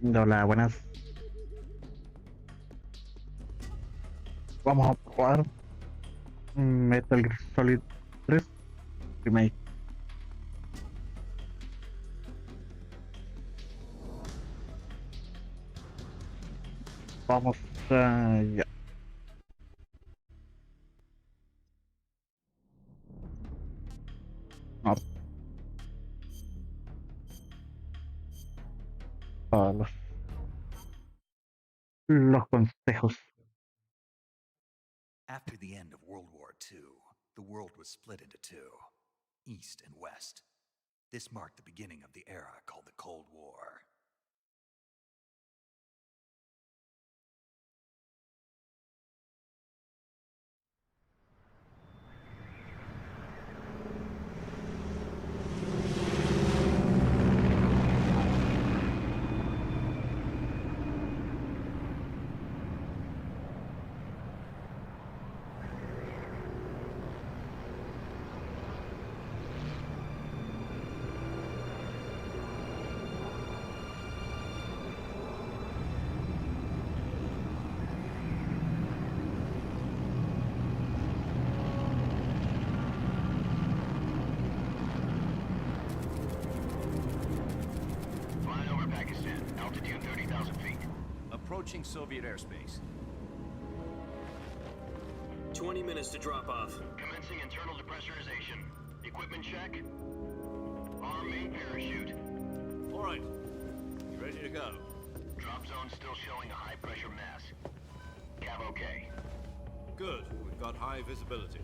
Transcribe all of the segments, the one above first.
Hola, buenas. Vamos a jugar Metal Gear Solid 3 Remake. Vamos ya. No, todos los consejos. After the end of World War II, the world was split into two, East and West. This marked the beginning of the era called the Cold War. Approaching Soviet airspace. 20 minutes to drop off. Commencing internal depressurization. Equipment check. Arm main parachute. All right. You ready to go? Drop zone still showing a high pressure mass. Cav okay. Good. We've got high visibility.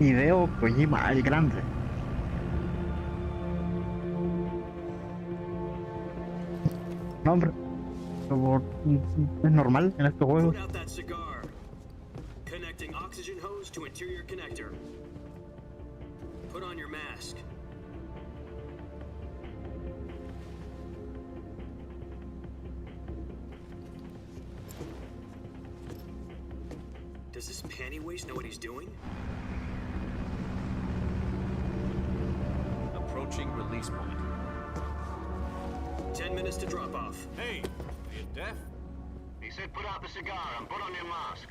Hideo Kojima el Grande. No, hombre. Como es normal en estos juegos. Put out that cigar. Connecting oxygen hose to interior connector. Put on your mask. Does this panty waste know what he's doing? Approaching release point. 10 minutes to drop off. Hey, are you deaf? He said put out the cigar and put on your mask.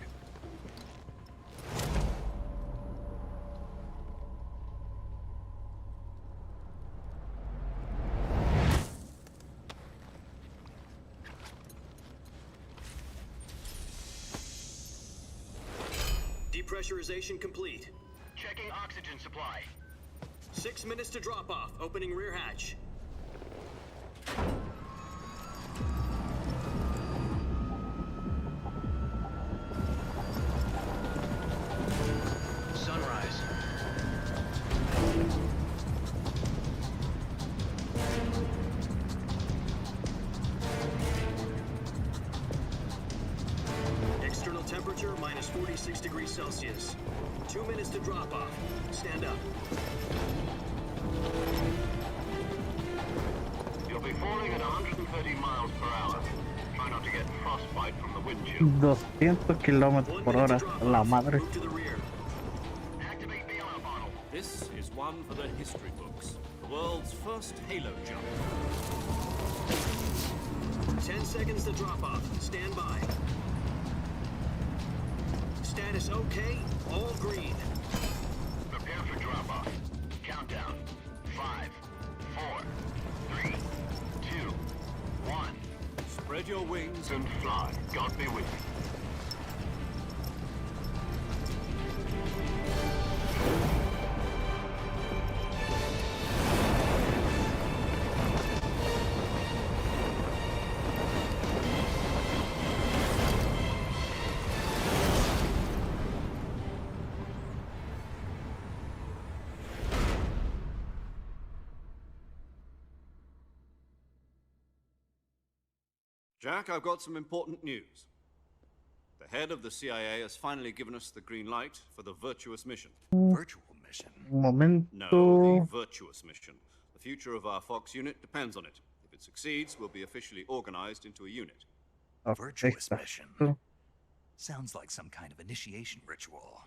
Depressurization complete. Checking oxygen supply. 6 minutes to drop off. Opening rear hatch. Sunrise. External temperature minus 46 degrees Celsius. 2 minutes to drop off. Stand up. You'll be falling at 130 miles per hour. Try not to get frostbite from the wind chill. 200 kilómetros por hora. La madre. Move to the rear. Activate the air bottle. This is one for the history books. The world's first halo jump. 10 seconds to drop off. Stand by. Status okay. All green. Prepare for drop off. Countdown. 5, 4, 3, 2, 1. Spread your wings And fly. God be with you. Jack, I've got some important news. The head of the CIA has finally given us the green light for the virtuous mission. Virtual mission. Un momento. No, the virtuous mission. The future of our Fox unit depends on it. If it succeeds, we'll be officially organized into a unit. Virtuous mission. Exacto. Sounds like some kind of initiation ritual.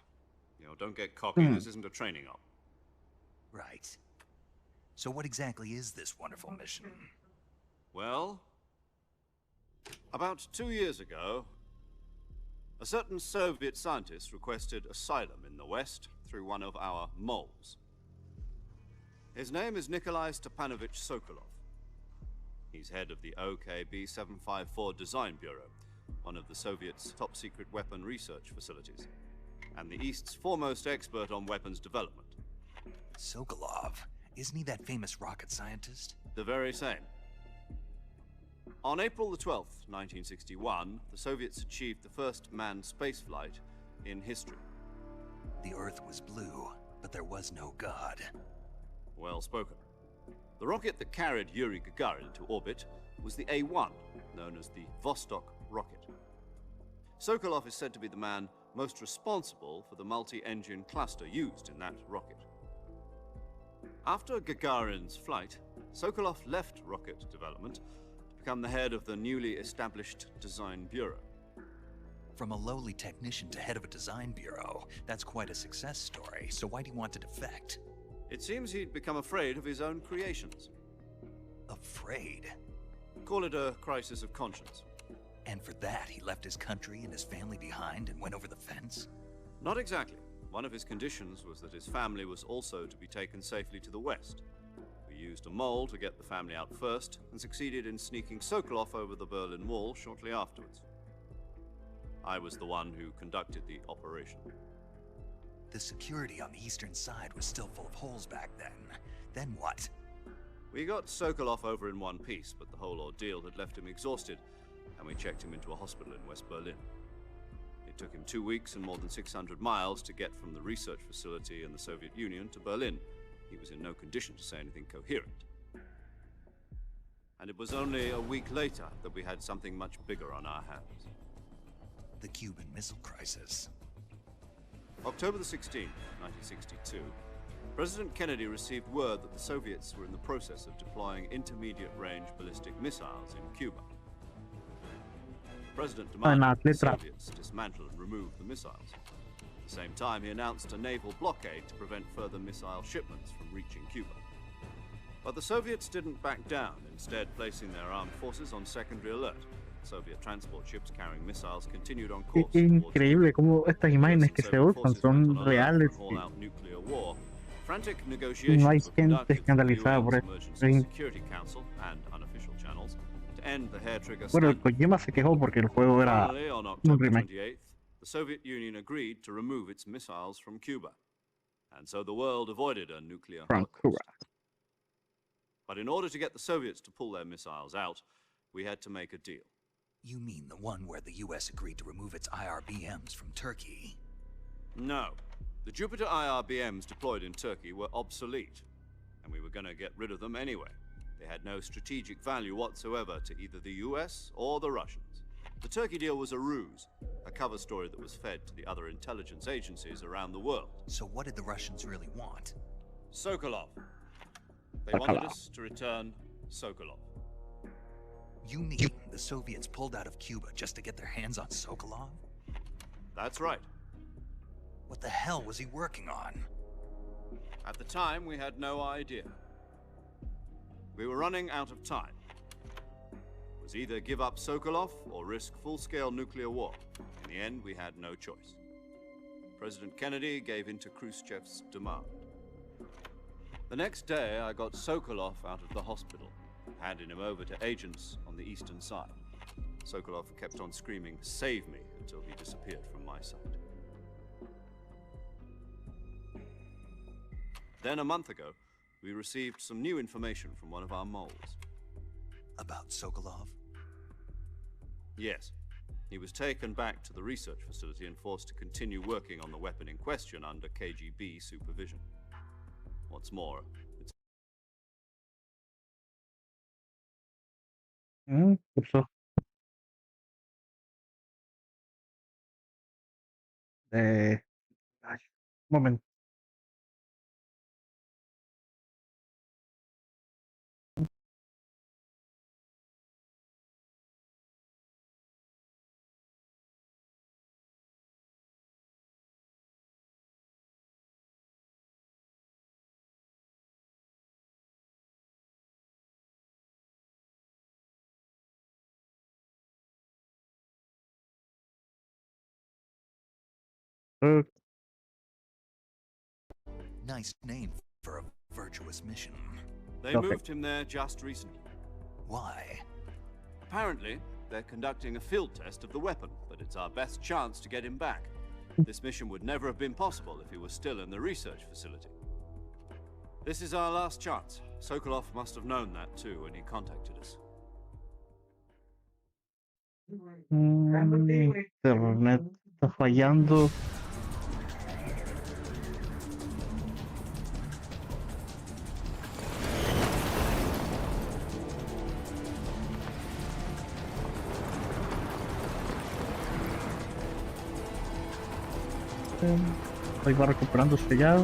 You know, don't get cocky. This isn't a training op. Right. So what exactly is this wonderful mission? Well, about 2 years ago, a certain Soviet scientist requested asylum in the West through one of our moles. His name is Nikolai Stepanovich Sokolov. He's head of the OKB 754 Design Bureau, one of the Soviets' top-secret weapon research facilities, and the East's foremost expert on weapons development. Sokolov, isn't he that famous rocket scientist? The very same. On April the 12th, 1961, the Soviets achieved the first manned spaceflight in history. The Earth was blue, but there was no God. Well spoken. The rocket that carried Yuri Gagarin into orbit was the A-1, known as the Vostok rocket. Sokolov is said to be the man most responsible for the multi-engine cluster used in that rocket. After Gagarin's flight, Sokolov left rocket development to become the head of the newly established Design Bureau. From a lowly technician to head of a design bureau, that's quite a success story. So why do you want to defect? It seems he'd become afraid of his own creations. Afraid? Call it a crisis of conscience. And for that, he left his country and his family behind and went over the fence? Not exactly. One of his conditions was that his family was also to be taken safely to the West. We used a mole to get the family out first and succeeded in sneaking Sokolov over the Berlin Wall shortly afterwards. I was the one who conducted the operation. The security on the eastern side was still full of holes back then. Then what? We got Sokolov over in one piece, but the whole ordeal had left him exhausted, and we checked him into a hospital in West Berlin. It took him 2 weeks and more than 600 miles to get from the research facility in the Soviet Union to Berlin. He was in no condition to say anything coherent. And it was only a week later that we had something much bigger on our hands. The Cuban Missile Crisis. October the 16th, 1962, President Kennedy received word that the Soviets were in the process of deploying intermediate-range ballistic missiles in Cuba. The President demanded that the Soviets dismantle and remove the missiles. At the same time, he announced a naval blockade to prevent further missile shipments from reaching Cuba. But the Soviets didn't back down, instead placing their armed forces on secondary alert. Soviet transport ships carrying missiles continued on course. Qué increíble cómo estas imágenes que se usan son reales y no hay gente escandalizada por esto. Bueno, el Kojima se quejó porque el juego era un remake. The Soviet Union agreed to remove its missiles from Cuba, and so the world avoided a nuclear holocaust. But in order to get the Soviets to pull their missiles out, we had to make a deal. You mean the one where the US agreed to remove its IRBMs from Turkey? No. The Jupiter IRBMs deployed in Turkey were obsolete, and we were going to get rid of them anyway. They had no strategic value whatsoever to either the US or the Russians. The Turkey deal was a ruse, a cover story that was fed to the other intelligence agencies around the world. So what did the Russians really want? Sokolov. They wanted us to return Sokolov. You mean the Soviets pulled out of Cuba just to get their hands on Sokolov? That's right. What the hell was he working on? At the time, we had no idea. We were running out of time. It was either give up Sokolov or risk full-scale nuclear war. In the end, we had no choice. President Kennedy gave in to Khrushchev's demand. The next day, I got Sokolov out of the hospital, handing him over to agents on the eastern side. Sokolov kept on screaming, "Save me," until he disappeared from my sight. Then a month ago, we received some new information from one of our moles. About Sokolov? Yes. He was taken back to the research facility and forced to continue working on the weapon in question under KGB supervision. What's more, it's Curso. Ay, un momento. Uh, Nice name for a virtuous mission. They Okay. moved him there just recently. Why? Apparently, they're conducting a field test of the weapon, but it's our best chance to get him back. This mission would never have been possible if he was still in the research facility. This is our last chance. Sokolov must have known that too when he contacted us. Internet está fallando. Ahí va recuperándose ya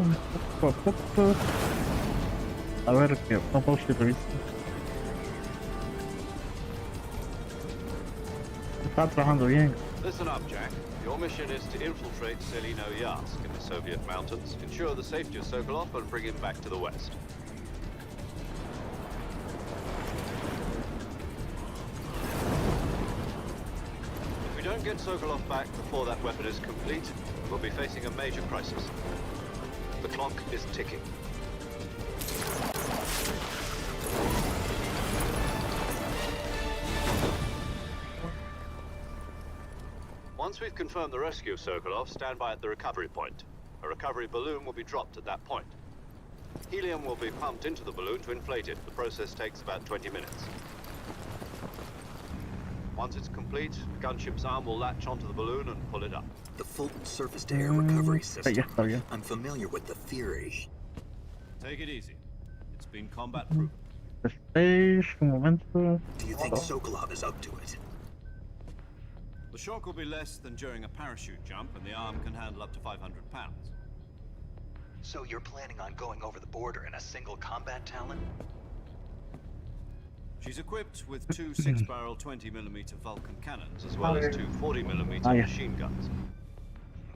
poco a poco. A ver, que vamos a revisar. Está trabajando bien. Listen up, Jack. Your mission is to infiltrate Selino Yask in the Soviet mountains, ensure the safety of Sokolov, and bring him back to the West. If we don't get Sokolov back before that weapon is complete, we'll be facing a major crisis. The clock is ticking. Once we've confirmed the rescue of Sokolov, stand by at the recovery point. A recovery balloon will be dropped at that point. Helium will be pumped into the balloon to inflate it. The process takes about 20 minutes. Once it's complete, the gunship's arm will latch onto the balloon and pull it up. The Fulton surface-to-air recovery Ya system. está bien. I'm familiar with the theory. Take it easy. It's been combat-proven. Stage, un momento. Do you think Sokolov is up to it? The shock will be less than during a parachute jump, and the arm can handle up to 500 pounds. So you're planning on going over the border in a single combat Talon? She's equipped with two 6-barrel 20mm Vulcan cannons, as well as two 40mm Ah, yeah. machine guns.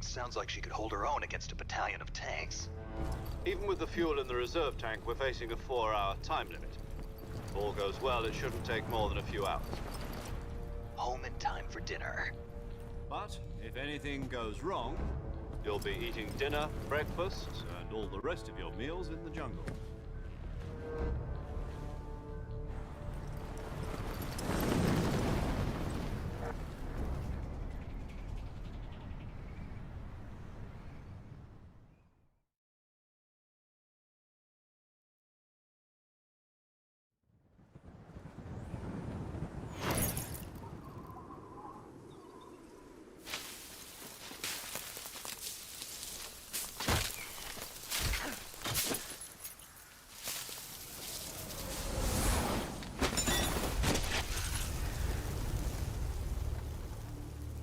Sounds like she could hold her own against a battalion of tanks. Even with the fuel in the reserve tank, we're facing a 4-hour time limit. If all goes well, it shouldn't take more than a few hours. Home in time for dinner. But if anything goes wrong, you'll be eating dinner, breakfast, and all the rest of your meals in the jungle.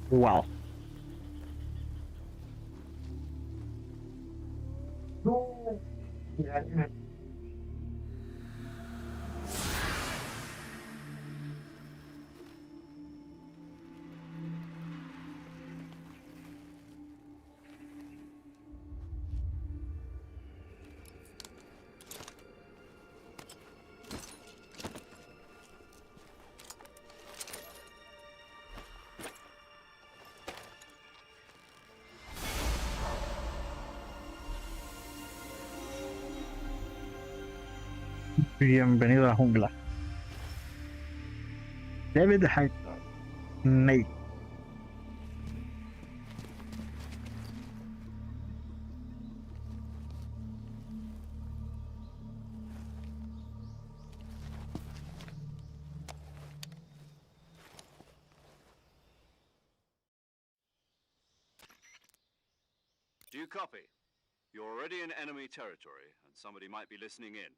Wow. Bienvenido a la jungla. David Hackett. Nate. Do you copy? You're already in enemy territory, and somebody might be listening in.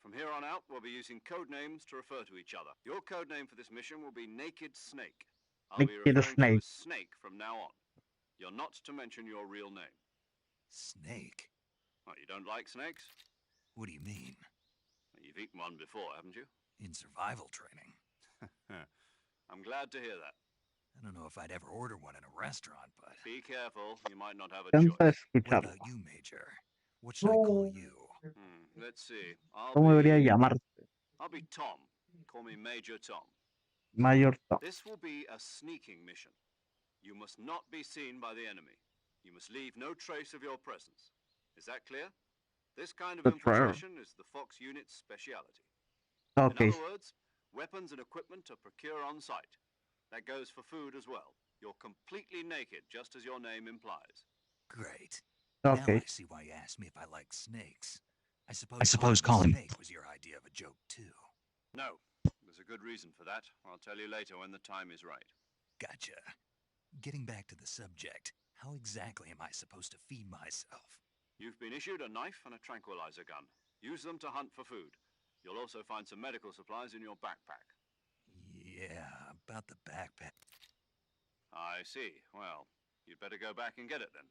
From here on out, we'll be using code names to refer to each other. Your code name for this mission will be Naked Snake. I'll be Naked referring to you Snake. as Snake from now on. You're not to mention your real name. Snake? What, you don't like snakes? What do you mean? You've eaten one before, haven't you? In survival training? I'm glad to hear that. I don't know if I'd ever order one in a restaurant, but... Be careful, you might not have a Encanta choice. What escucharlo. about you, Major? What should I call you? Let's see. I'll ¿Cómo debería be llamarse? Tom. Call me Major Tom. Mayor Tom. This will be a sneaking mission. You must not be seen by the enemy. You must leave no trace of your presence. Is that clear? This kind of That's right. infiltration is the Fox unit's speciality. Ok. In other words, weapons and equipment are procured on site. That goes for food as well. You're completely naked, just as your name implies. Great. Now I Ok. see why you asked me if I like snakes. I suppose calling me a snake was your idea of a joke, too. No, there's a good reason for that. I'll tell you later when the time is right. Gotcha. Getting back to the subject, how exactly am I supposed to feed myself? You've been issued a knife and a tranquilizer gun. Use them to hunt for food. You'll also find some medical supplies in your backpack. Yeah, about the backpack. I see. Well, you'd better go back and get it then.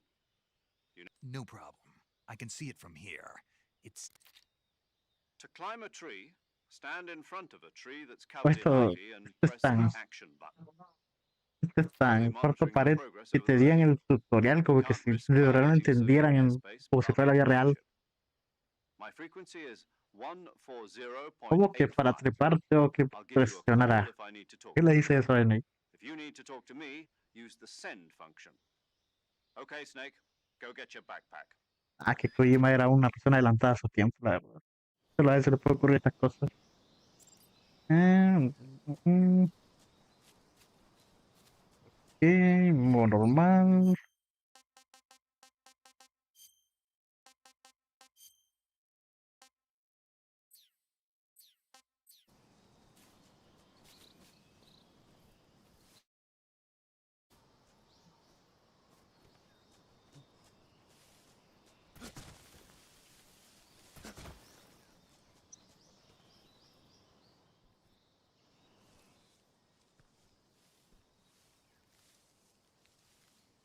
No problem. I can see it from here. It's... To climb a tree, stand in front of a tree that's covered in Esto, ivy and esto es press the tan, action button. esto es I'll be tan corto, monitoring your parece progress que over te the digan radio. el tutorial como que Can't si risk de verdad lo violating entendieran civilian en, airspace, como but si I'll fuera la vida keep you in real. ship. My frequency is 140.85. Como que para trepar tengo que I'll give you a presionar call A. if I need to talk ¿Qué to le you. dice eso a Snake? If you need to talk to me, use the send function. Okay, Snake, go get your backpack. Ah, que Kojima era una persona adelantada a su tiempo, la verdad. Solo a veces le puede ocurrir estas cosas. Ok, modo normal.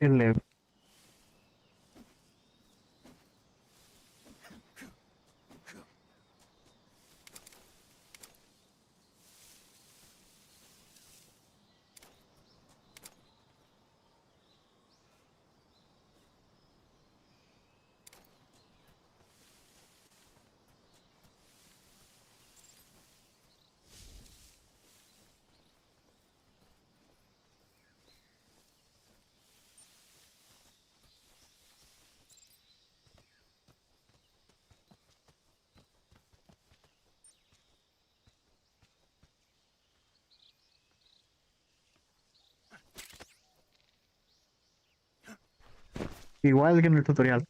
L. Igual que en el tutorial.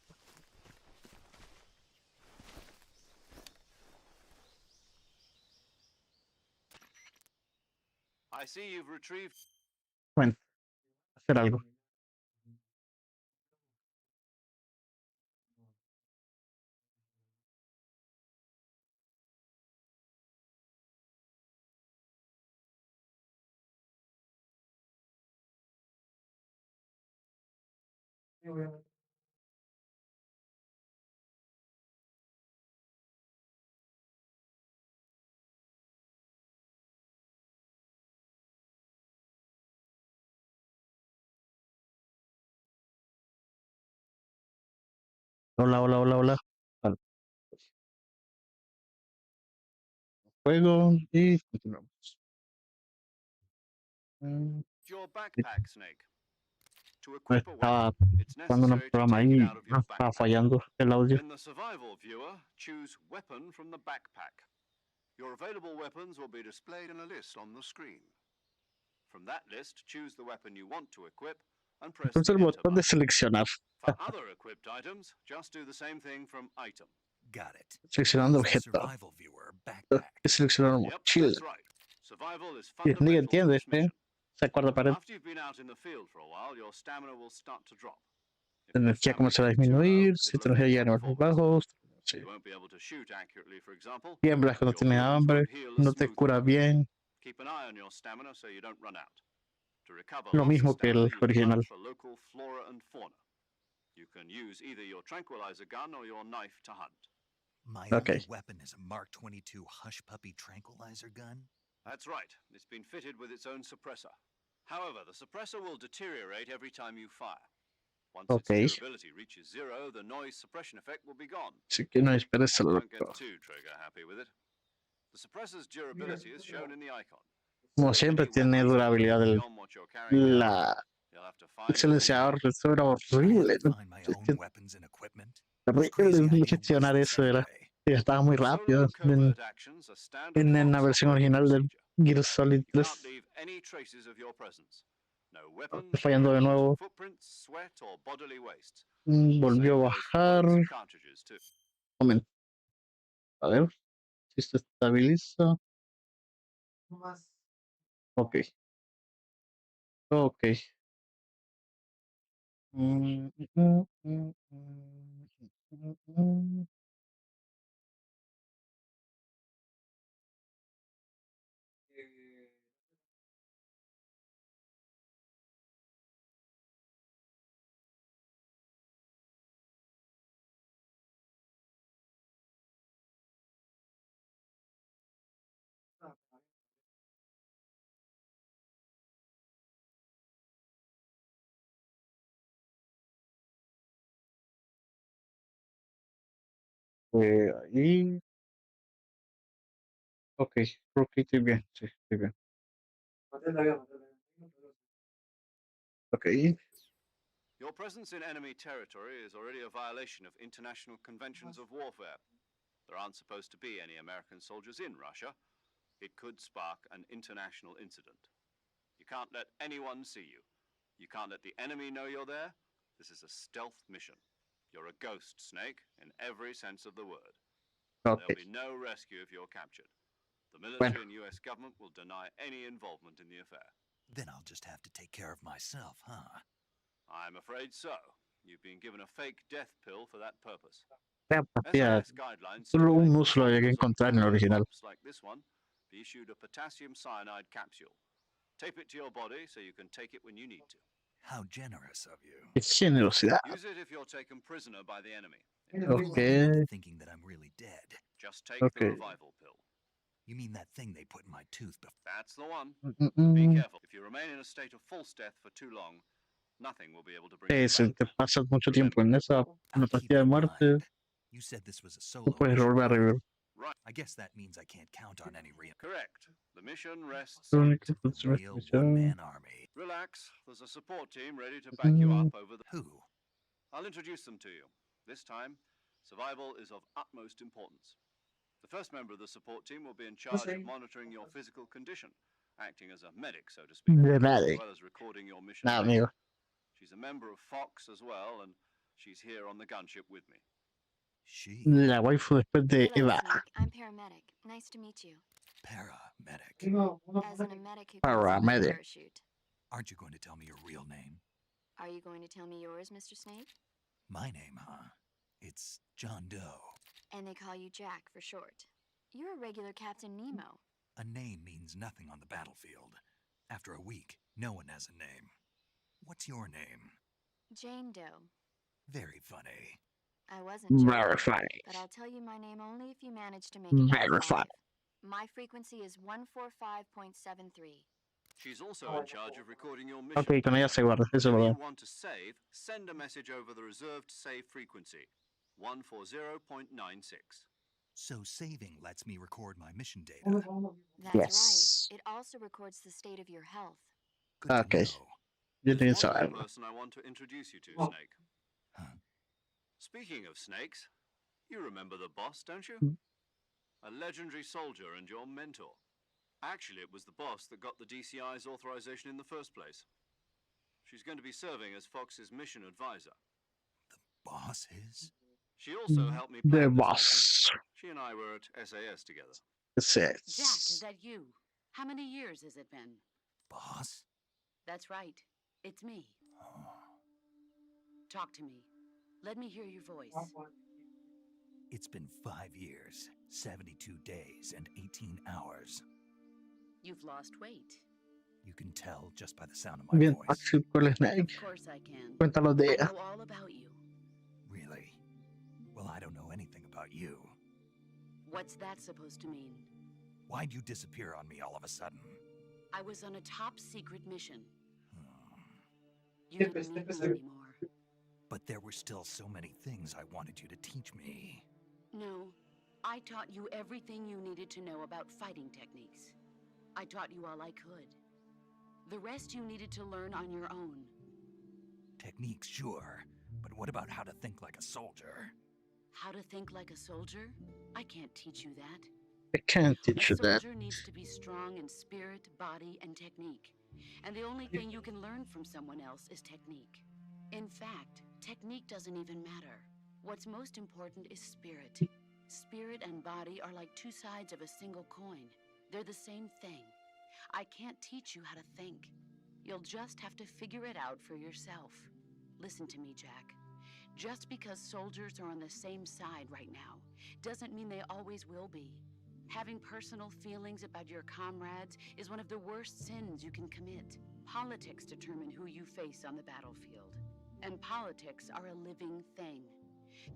I see you've retrieved. Bueno, hacer algo. Hola, hola, hola, hola. Vale, juego y continuamos. Your backpack, Snake. To No equip a estaba weapon, it's jugando un necessary to programa take it ahí out of y no your estaba backpack. fallando el audio. In the survival viewer, choose weapon from the backpack. Your available weapons will be displayed in a list on the screen. From that list, choose the weapon you want to equip and press Entonces the el enter botón de button. seleccionar. For other equipped items, just do the same thing from item. Got it. Seleccionando Use the objeto. survival viewer backpack. Que seleccionar Yep, mochila. that's right. Survival is Y Snake fundamental to entiende, this mission. Se acuerda para After you've been out in the field for a while, your stamina will start to drop. If la your energía stamina comenzará a gets too low, disminuir, si it'll tu energía affect llega a your niveles muy performance. bajos. Sí. You won't be able to shoot accurately, for example. Tiemblas cuando Your tienes wounds hambre, won't heal as no te smoothly. cura bien. Keep an eye on your stamina so you don't run out. To recover Lo lost mismo que stamina, el you can original. hunt for local flora and fauna. You can use either your tranquilizer gun or your knife to hunt. My Okay. only weapon is a Mark 22 Hush Puppy tranquilizer gun? That's right. It's been fitted with its own suppressor. However, the suppressor will deteriorate every time you fire. Once Okay. its durability reaches zero, the noise suppression effect will be gone. Así que no esperes el Don't get otro. too trigger happy with it. The suppressor's durability is shown in the icon. Como siempre Any tiene weapon durabilidad suppressed el, beyond what you're carrying now la, You'll have to find El your way silenciador, out. eso era I horrible. have to find my Es own que weapons and equipment. horrible Crazy idea was gestionar this eso, era. anyway. Estaba muy rápido Solo covert actions are standard en la Fox versión operating original del procedure. Gear Solid You can't 3. leave any traces of your presence. No Estoy weapons, fallando de equipment, nuevo. footprints, sweat, or bodily waste. Volvió Same a goes for bajar. bullets and cartridges too. Momento. A ver si se estabiliza. Ok. Ok. Mm, mm, mm, mm, mm, mm. Ahí. Ok, creo que estoy bien. Sí, estoy bien. Ok. Your presence in enemy territory is already a violation of international conventions of warfare. There aren't supposed to be any American soldiers in Russia. It could spark an international incident. You can't let anyone see you. You can't let the enemy know you're there. This is a stealth mission. You're a ghost, Snake, in every sense of the word. Ok. There'll be no rescue if you're captured. The Bueno. military and US government will deny any involvement in the affair. Then I'll just have to take care of myself, huh? I'm afraid so. You've been given a fake death pill for that purpose. La partida. SAS guidelines Solo un stipulate uso lo había que soldiers of encontrar en el candidate original. ops like this one be issued a potassium cyanide capsule. Tape it to your body so you can take it when you need to. How generous of you. Qué generosidad. Use it if you're taken prisoner by the enemy. You're Ok. letting me into thinking that I'm really dead. Just take Ok. the revival pill. You mean that thing they put in my tooth before? That's the one. Mm, mm, But be mm. careful. If you remain in a state of false death for too long, nothing will be able to bring you Si back. te pasas mucho tiempo en esa I'll una keep partida de in muerte, mind. You said this was a no solo puedes mission, volver a huh? revivir. Right. I guess that means I can't count on any Correct. The mission rests Lo on único que a se me real escuchó. one-man army. Relax. There's a support team ready to back you up over the... Who? I'll introduce them to you. This time, survival is of utmost importance. The first member of the support team will be in charge of monitoring your physical condition, acting as a medic, so to speak, De as nadie. well as recording your mission Nada, data. amigo. She's a member of Fox as well, and she's here on the gunship with me. She. La waifu después de Hello, Eva. Snake. I'm paramedic. Nice to meet you. Paramedic. As in a medic who comes in by Paramedic. parachute. Aren't you going to tell me your real name? Are you going to tell me yours, Mr. Snake? My name, huh? It's John Doe. And they call you Jack for short. You're a regular Captain Nemo. A name means nothing on the battlefield. After a week, no one has a name. What's your name? Jane Doe. Very funny. I wasn't joking, Very funny. but I'll tell you my name only if you manage to make it Very past funny. 5. My frequency is 145.73. She's also in charge of recording your mission. Ok, con ella se guarda, eso es Whenever verdad. you want to save, send a message over the reserved save frequency, 140.96. So saving lets me record my mission data. That's Yes. right. It also records the state of your health. Good to Okay. know. Yo There's tengo que one more saberlo. person I want to introduce you to, Snake. Huh? Speaking of snakes, you remember the boss, don't you? A legendary soldier and your mentor. Actually, it was the boss that got the DCI's authorization in the first place. She's going to be serving as Fox's mission advisor. Boss is? She also helped me The plan this mission. boss. She and I were at SAS together. Jack, is Six. that you? How many years has it been? Boss? That's right. It's me. Talk to me. Let me hear your voice. It's been 5 years, 72 days, and 18 hours. You've lost weight. You can tell just by the sound of my Bien, voice. Axel con el Snake. Of course I can. Cuéntanos de I ella. know all about you. Really? Well, I don't know anything about you. What's that supposed to mean? Why'd you disappear on me all of a sudden? I was on a top secret mission. Hmm. You didn't need me anymore. But there were still so many things I wanted you to teach me. No, I taught you everything you needed to know about fighting techniques. I taught you all I could. The rest you needed to learn on your own. Techniques, sure, but what about how to think like a soldier? How to think like a soldier? I can't teach you that. I can't A teach you that. soldier needs to be strong in spirit, body, and technique. And the only thing you can learn from someone else is technique. In fact, technique doesn't even matter. What's most important is spirit. Spirit and body are like two sides of a single coin. They're the same thing. I can't teach you how to think. You'll just have to figure it out for yourself. Listen to me, Jack. Just because soldiers are on the same side right now doesn't mean they always will be. Having personal feelings about your comrades is one of the worst sins you can commit. Politics determine who you face on the battlefield. And politics are a living thing.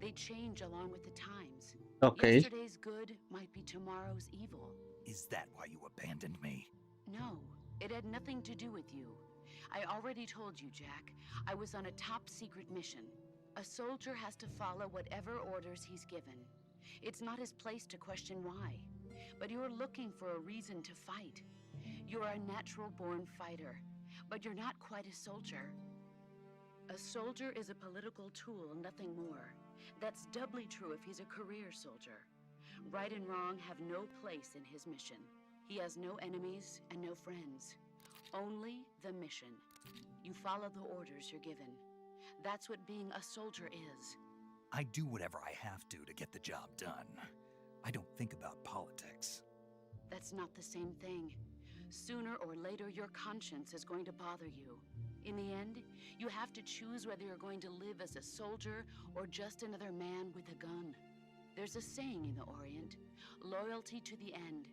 They change along with the times. Okay. Yesterday's good might be tomorrow's evil. Is that why you abandoned me? No, it had nothing to do with you. I already told you, Jack. I was on a top-secret mission. A soldier has to follow whatever orders he's given. It's not his place to question why. But you're looking for a reason to fight. You're a natural-born fighter, but you're not quite a soldier. A soldier is a political tool, nothing more. That's doubly true if he's a career soldier. Right and wrong have no place in his mission. He has no enemies and no friends. Only the mission. You follow the orders you're given. That's what being a soldier is. I do whatever I have to get the job done. I don't think about politics. That's not the same thing. Sooner or later, your conscience is going to bother you. In the end, you have to choose whether you're going to live as a soldier or just another man with a gun. There's a saying in the Orient, loyalty to the end.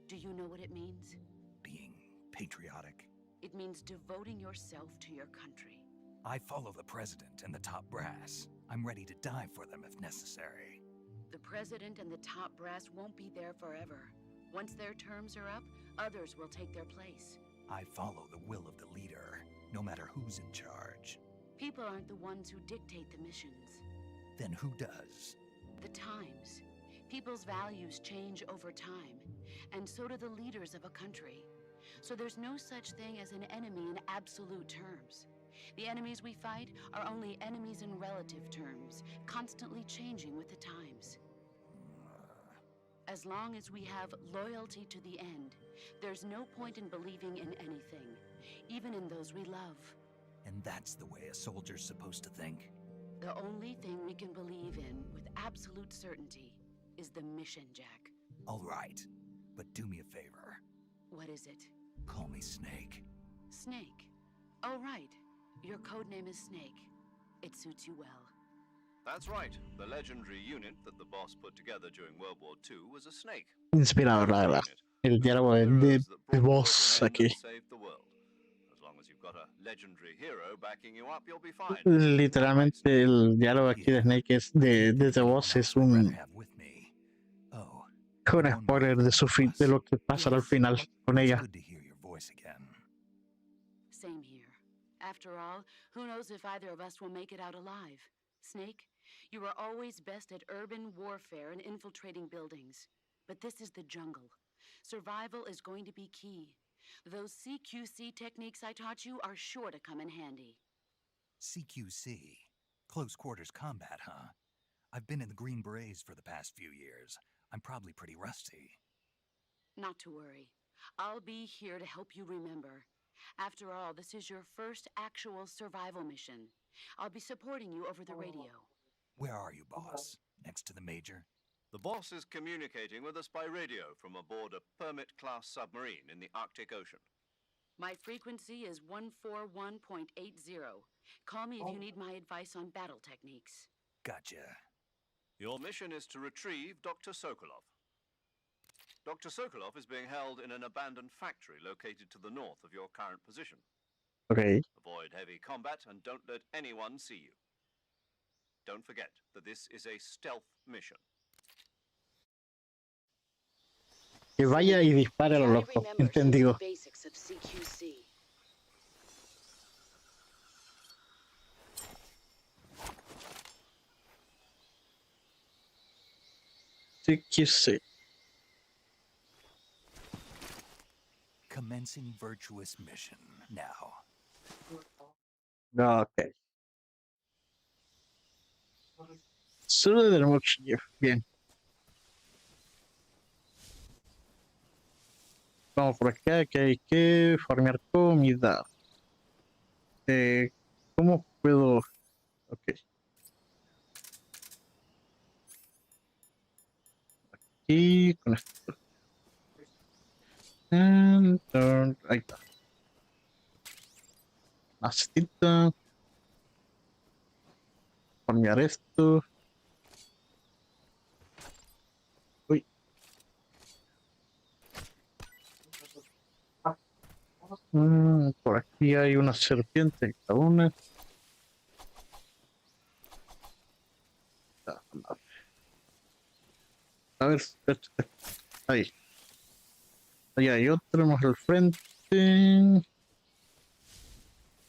Do you know what it means? Being patriotic. It means devoting yourself to your country. I follow the president and the top brass. I'm ready to die for them if necessary. The president and the top brass won't be there forever. Once their terms are up, others will take their place. I follow the will of the leader, no matter who's in charge. People aren't the ones who dictate the missions. Then who does? The times. People's values change over time, and so do the leaders of a country. So there's no such thing as an enemy in absolute terms. The enemies we fight are only enemies in relative terms, constantly changing with the times. As long as we have loyalty to the end, there's no point in believing in anything, even in those we love. And that's the way a soldier's supposed to think? The only thing we can believe in with absolute certainty is the mission, Jack. All right, but do me a favor. What is it? Call me Snake. Snake. Oh, right. Your codename is Snake. It suits you well. That's right. The legendary unit that the boss put together during World War II was a snake. Inspirador, la verdad. El diálogo de voz aquí. Saved the world. As long as you've got a legendary hero backing you up, you'll be fine. Literalmente el diálogo aquí de Snake es de The Boss es un spoiler de su fin, de lo que pasará al final con ella. Good to hear your voice again. Same here. After all, who knows if either of us will make it out alive? Snake, you are always best at urban warfare and infiltrating buildings. But this is the jungle. Survival is going to be key. Those CQC techniques I taught you are sure to come in handy. CQC? Close quarters combat, huh? I've been in the Green Berets for the past few years. I'm probably pretty rusty. Not to worry. I'll be here to help you remember. After all, this is your first actual survival mission. I'll be supporting you over the radio. Where are you, boss? Next to the major? The boss is communicating with us by radio from aboard a Permit-class submarine in the Arctic Ocean. My frequency is 141.80. Call me if you need my advice on battle techniques. Gotcha. Your mission is to retrieve Dr. Sokolov. Dr. Sokolov is being held in an abandoned factory located to the north of your current position. Okay. Avoid heavy combat and don't let anyone see you. Don't forget that this is a stealth mission. Que vaya y dispare a lo loco. Entendido. Basics of CQC. CQC. Commencing virtuous mission now. Ok. Solo de Remake. Bien. Vamos por acá, que hay que farmear comida. Eh, ¿Cómo puedo? Ok. Y con esto. Ahí está. Macetita. Farmear esto. Uy. Por aquí hay una serpiente cada una. A ver, ahí. Ahí hay otro más al frente.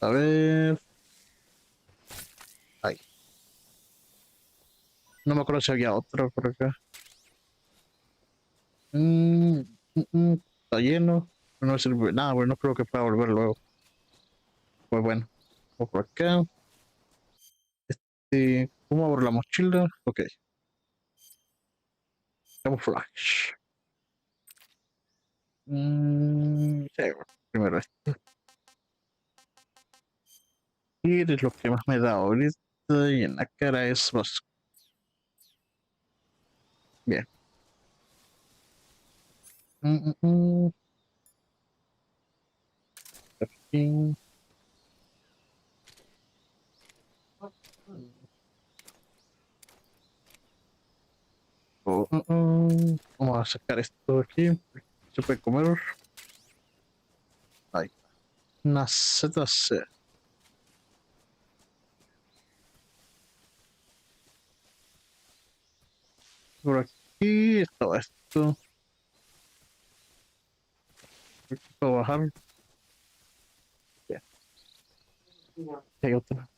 A ver. Ahí. No me acuerdo si había otro por acá. Está lleno. No sirve nada, bueno, no creo que pueda volver luego. Pues bueno. Vamos por acá. ¿Cómo abro la mochila? Ok. Camuflaje. Sí, bueno, primero esto. Y es lo que más me da ahorita. Y en la cara es más. Bien. Mm, mm, mm. Aquí. Vamos a sacar esto de aquí. Se puede comer. Ahí. Una ZC. Por aquí estaba esto. Puedo bajar. Bien. Hay otra.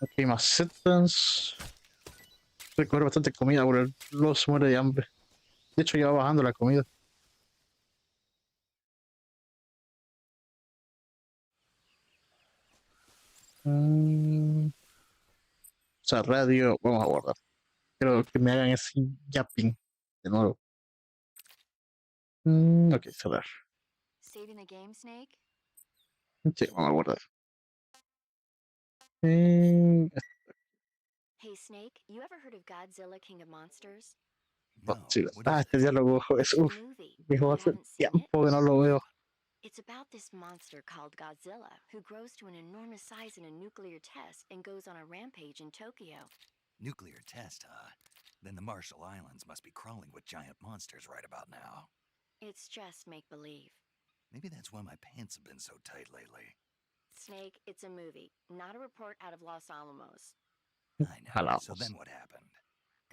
Aquí hay más setas. Voy a comer bastante comida, porque luego se muere de hambre. De hecho, ya va bajando la comida. O sea, radio, vamos a guardar. Quiero que me hagan ese yapping de nuevo. Ok, cerrar. Saving the game, Snake? Sí, vamos a guardar. Eh, Hey, Snake, you ever heard of Godzilla King of Monsters? No, sí, what is este it? diálogo es, It's a uff, movie. dijo You hace haven't seen it? tiempo que no lo veo. It's about this monster called Godzilla, who grows to an enormous size in a nuclear test and goes on a rampage in Tokyo. Nuclear test, huh? Then the Marshall Islands must be crawling with giant monsters right about now. It's just make-believe. Maybe that's why my pants have been so tight lately. Snake, it's a movie, not a report out of Los Alamos. I know. So Jalamos. then what happened?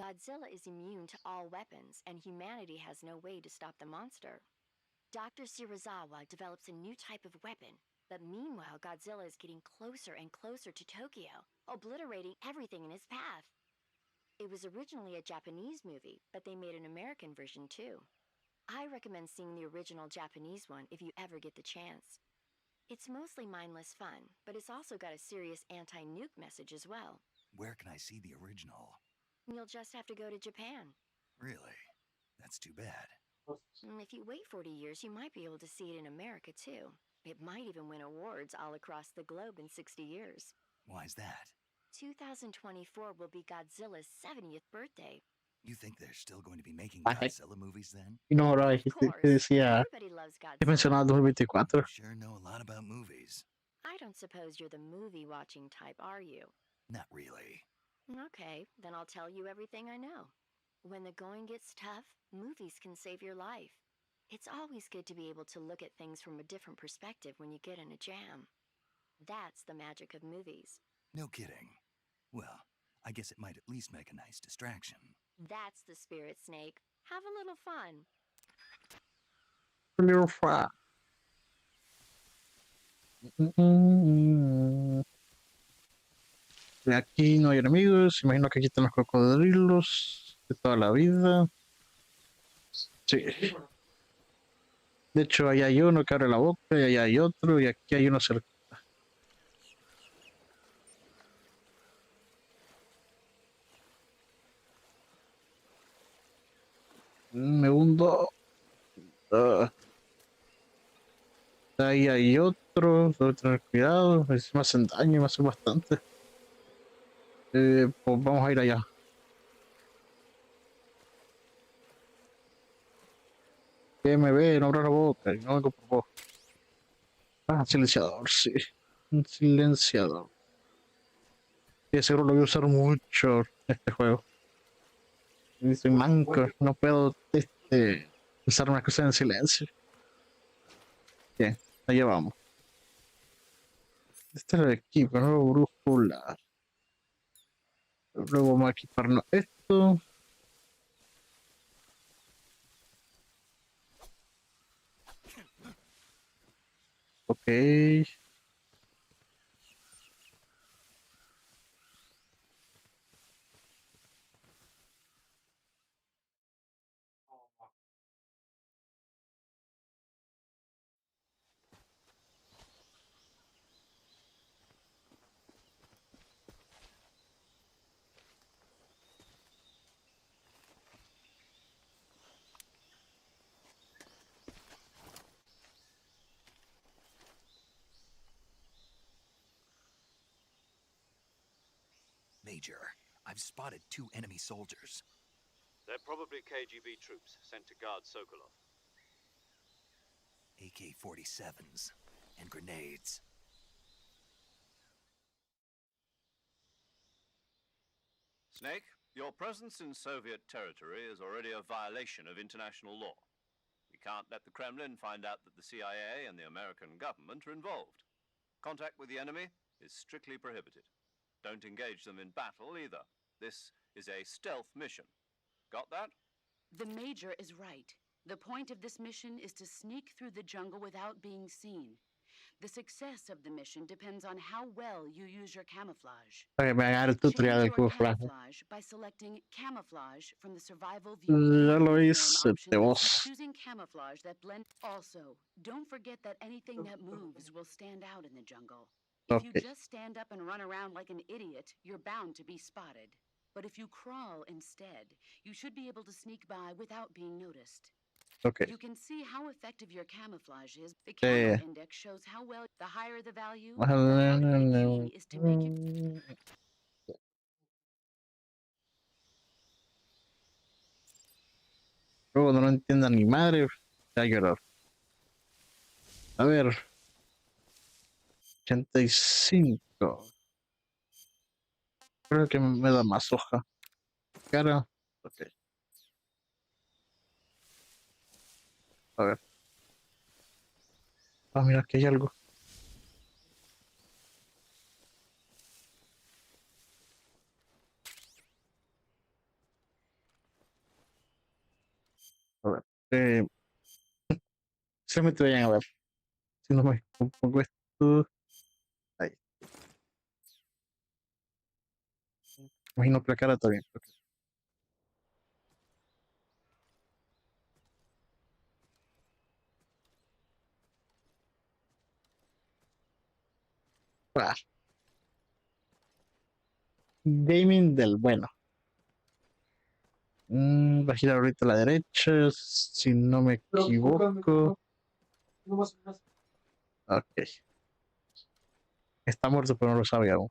Godzilla is immune to all weapons, and humanity has no way to stop the monster. Dr. Shirazawa develops a new type of weapon, but meanwhile, Godzilla is getting closer and closer to Tokyo, obliterating everything in his path. It was originally a Japanese movie, but they made an American version too. I recommend seeing the original Japanese one if you ever get the chance. It's mostly mindless fun, but it's also got a serious anti-nuke message as well. Where can I see the original? You'll just have to go to Japan. Really? That's too bad. If you wait 40 years, you might be able to see it in America too. It might even win awards all across the globe in 60 years. Why's that? 2024 will be Godzilla's 70th birthday. You think they're still going to be making Ay, Godzilla movies then? y no, ahora Of dijiste que course, decía, everybody loves he Godzilla. mencionado 2024. You sure know a lot about movies. I don't suppose you're the movie-watching type, are you? Not really. Okay, then I'll tell you everything I know. When the going gets tough, movies can save your life. It's always good to be able to look at things from a different perspective when you get in a jam. That's the magic of movies. No kidding. Well, I guess it might at least make a nice distraction. That's the spirit, Snake. Have a little fun. Little fry. De aquí no hay enemigos. Imagino que aquí están los cocodrilos de toda la vida. Sí. De hecho, allá hay uno que abre la boca y allá hay otro y aquí hay uno cerca. Me hundo. Ah, ahí hay otro. Debo tener cuidado. A ver si me hacen daño, me hacen bastante. Pues vamos a ir allá. Que me ve, no abra la boca. No vengo por vos. Ah, silenciador, sí. Un silenciador. Y seguro lo voy a usar mucho este juego. Y soy manco, no puedo usar una cosa en silencio. Bien, allá vamos. Este es el equipo, nuevo brújula. Luego vamos a equiparnos esto. Ok. Major, I've spotted 2 enemy soldiers. They're probably KGB troops sent to guard Sokolov. AK-47s and grenades. Snake, your presence in Soviet territory is already a violation of international law. We can't let the Kremlin find out that the CIA and the American government are involved. Contact with the enemy is strictly prohibited. Don't engage them in battle either. This is a stealth mission. Got that? The Major is right. The point of this mission is to sneak through the jungle without being seen. The success of the mission depends on how well you use your camouflage. Para que me haga el tutorial Change del your camuflaje. camouflage by selecting camouflage from the survival view Ya lo uniform hice, option de lets vos. you choosing camouflage that blend. Also, don't forget that anything that moves will stand out in the jungle. If you Ok, just stand up and run around like an idiot, you're bound to be spotted. But if you crawl instead, you should be able to sneak by without being noticed. ok. You can see how effective your camouflage is. The Eh, camo index shows how well. The higher the value, the harder the key is to make you. Luego no lo entienda ni madre, va a llorar. A ver, 85. Creo que me da más hoja. Cara. Ok, a ver. Ah, mira, aquí hay algo. A ver. Solamente vayan a ver. Si no me pongo esto. Ahí. Imagino que la cara está bien. Ok. Ah, gaming del bueno. Va a girar ahorita a la derecha, si no me equivoco. Ok. Está muerto, pero no lo sabe aún.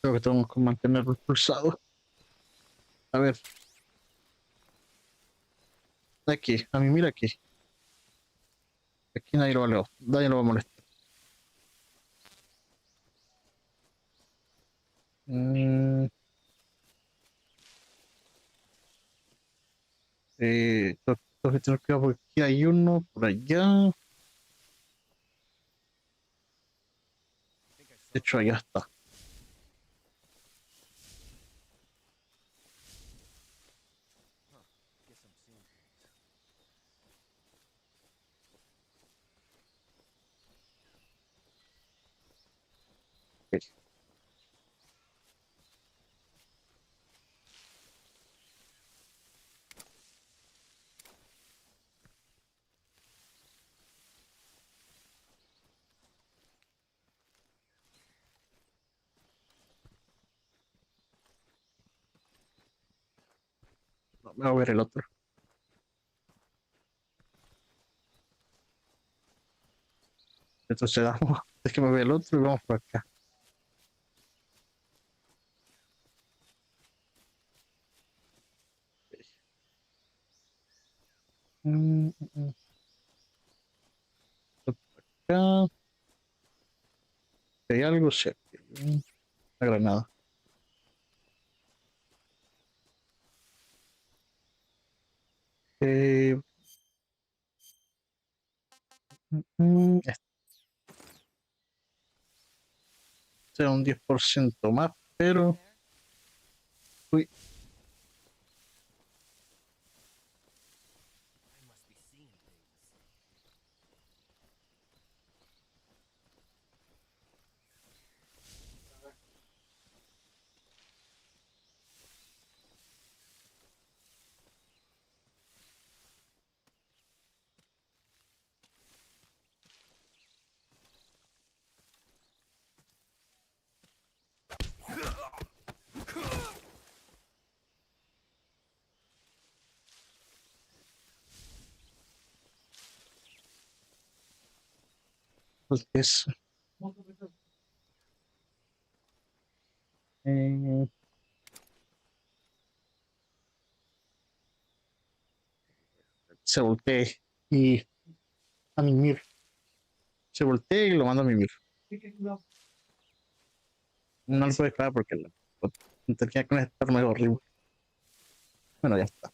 Creo que tengo que mantenerlo pulsado. A ver, aquí, a mí mira aquí. Aquí nadie lo va a molestar. Mm, tengo que tener cuidado porque aquí hay uno por allá. De hecho, allá está. Ok, no, me voy a ver el otro. Entonces damos, es que me ve el otro y vamos por acá. Mm, mm, mm. Acá. Hay algo, sí. Aquí hay una granada. Eh, este es un 10% más, pero. Uy, pues es. Eh, se voltee y a mimir. Se voltea y lo manda a mimir. No le puede parar porque tenía que conectarme horrible. Bueno, ya está.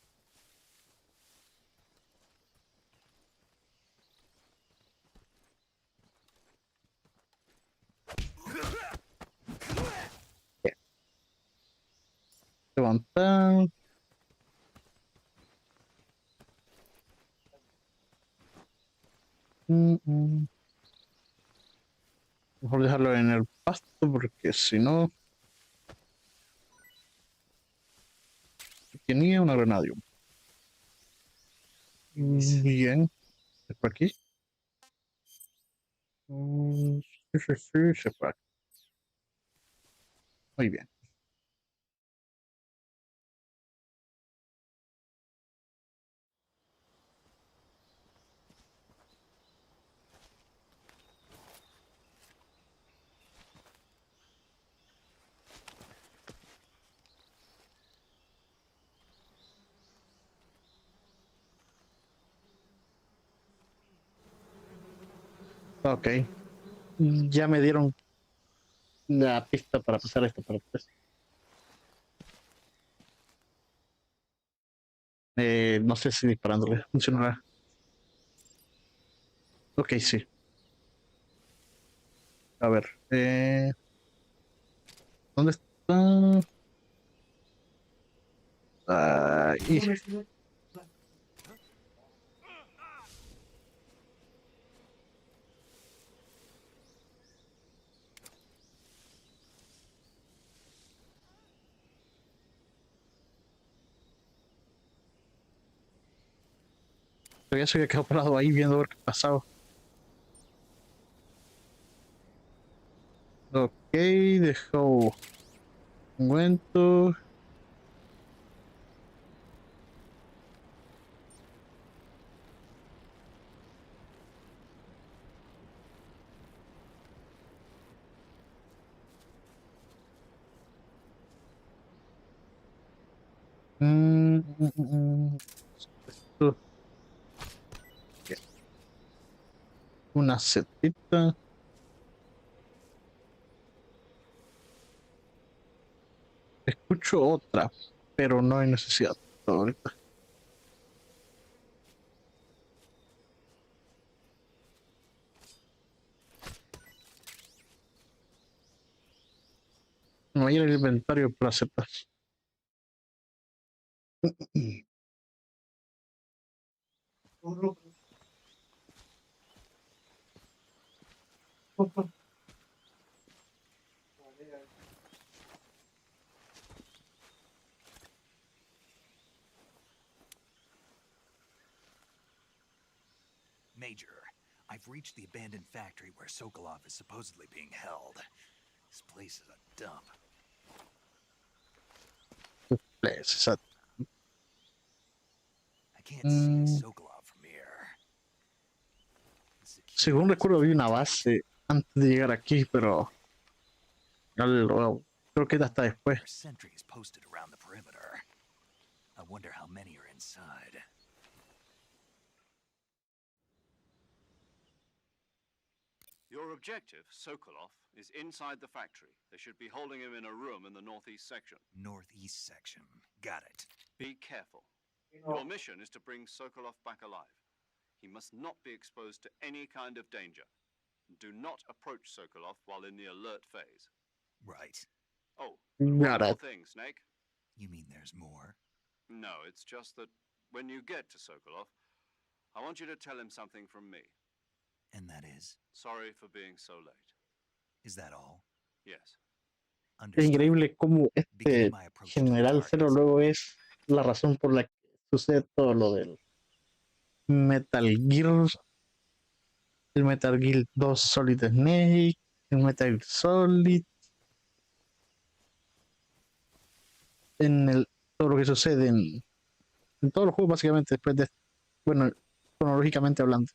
Ya. Levantar. Mm, mm. Mejor dejarlo en el pasto porque si no, tenía una granada. Bien, es por aquí. Sí, sí, sí, se fue. Muy bien. Ok. Ya me dieron la pista para pasar esta parte. No sé si disparándole funcionará. Ok, sí. A ver. ¿Dónde está? Ahí. Todavía se había quedado parado ahí viendo a ver qué pasaba. Ok, dejó un cuento. Esto, una setita. Escucho otra, pero no hay necesidad ahorita. Me voy a ir al inventario de placetas. Major, I've reached the abandoned factory where Sokolov is supposedly being held. This place is a dump. Esa- I can't see Mm, Sokolov from here. The Según security is recuerdo, había pretty una tight. base antes de llegar aquí, pero creo que hasta después. There are sentries posted around the perimeter. I wonder how many are inside. Your objective, Sokolov, is inside the factory. They should be holding him in a room in the northeast section. Northeast section. Got it. Be careful. Your mission is to bring Sokolov back alive. He must not be exposed to any kind of danger. Do not approach Sokolov while in the alert phase. Right. Oh, and one Got more it. thing, Snake. You mean there's more? No, it's just that when you get to Sokolov, I want you to tell him something from me. And that is? Sorry for being so late. Is that all? Yes. Es Understood. increíble cómo Beginning este my approach to the General Zero targets. luego es la razón por la que sucede todo lo del Metal Gear, el Metal Gear 2 Solid Snake, el Metal Gear Solid, todo lo que sucede en todos los juegos básicamente después de, bueno, cronológicamente hablando.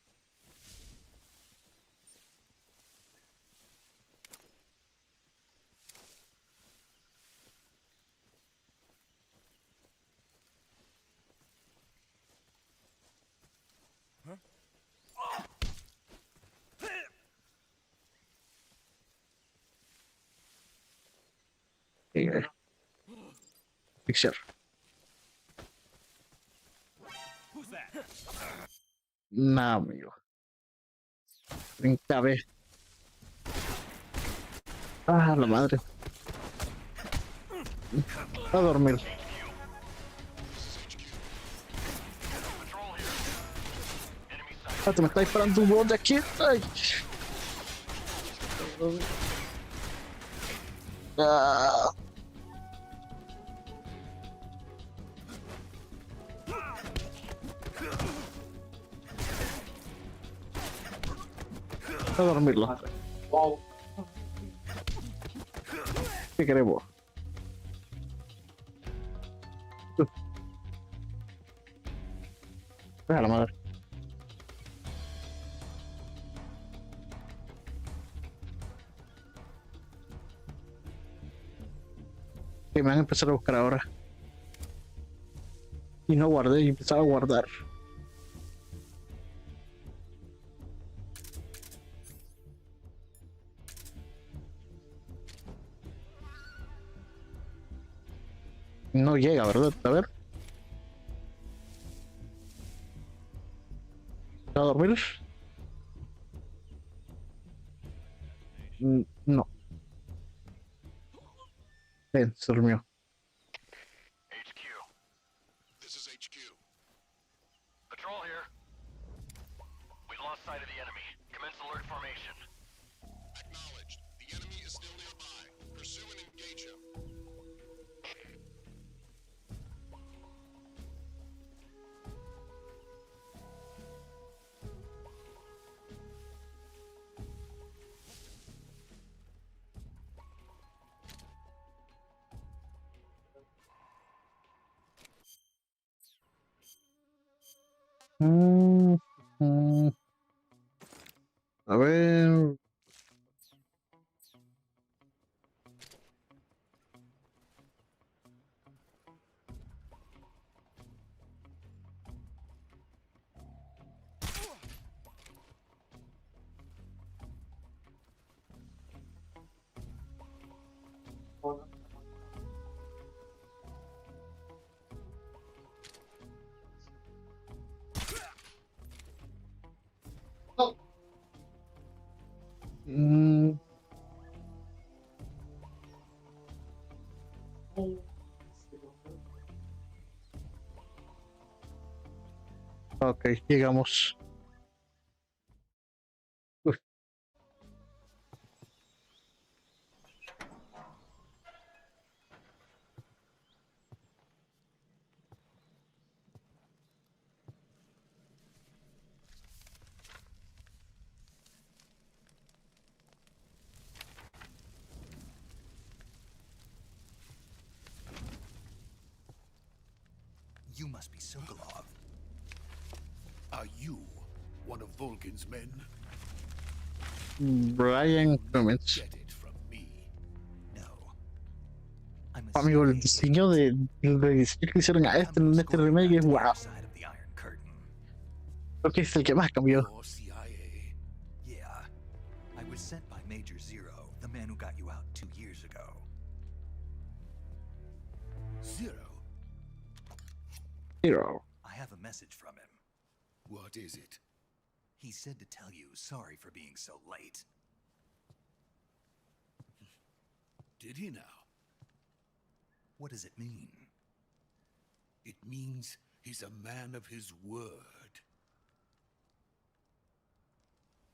Fixer. Nah, amigo. 30 vez. Ah, la madre. A dormir. Ah, te me está disparando un bot de aquí. Ay. Ah. A dormirlo. ¿Qué queremos? A la madre. Que me van a empezar a buscar ahora. Y no guardé y empezaba a guardar. No llega, ¿verdad? A ver. ¿Va a dormir? No. Se durmió. HQ. This is HQ. Patrol here. We lost sight of the enemy. Commence alert formation. Acknowledged. The enemy is still nearby. Pursue and engage him. Mm, mm. A ver. Ok, llegamos. Uf, You must be Sokolov. Are you one of Volgin's men? Brian You'll never Clements. get it from me. No. I'm a Amigo, el CIA diseño agent. de diseño que hicieron a Come este to en este escort you remake back es to the wow. other side of the Iron Curtain. Creo que es el que más cambió. You're CIA. Yeah. I was sent by Major Zero, the man who got you out 2 years ago. Zero? Hero. I have a message from him. What is it? He said to tell you sorry for being so late. Did he now? What does it mean? It means he's a man of his word.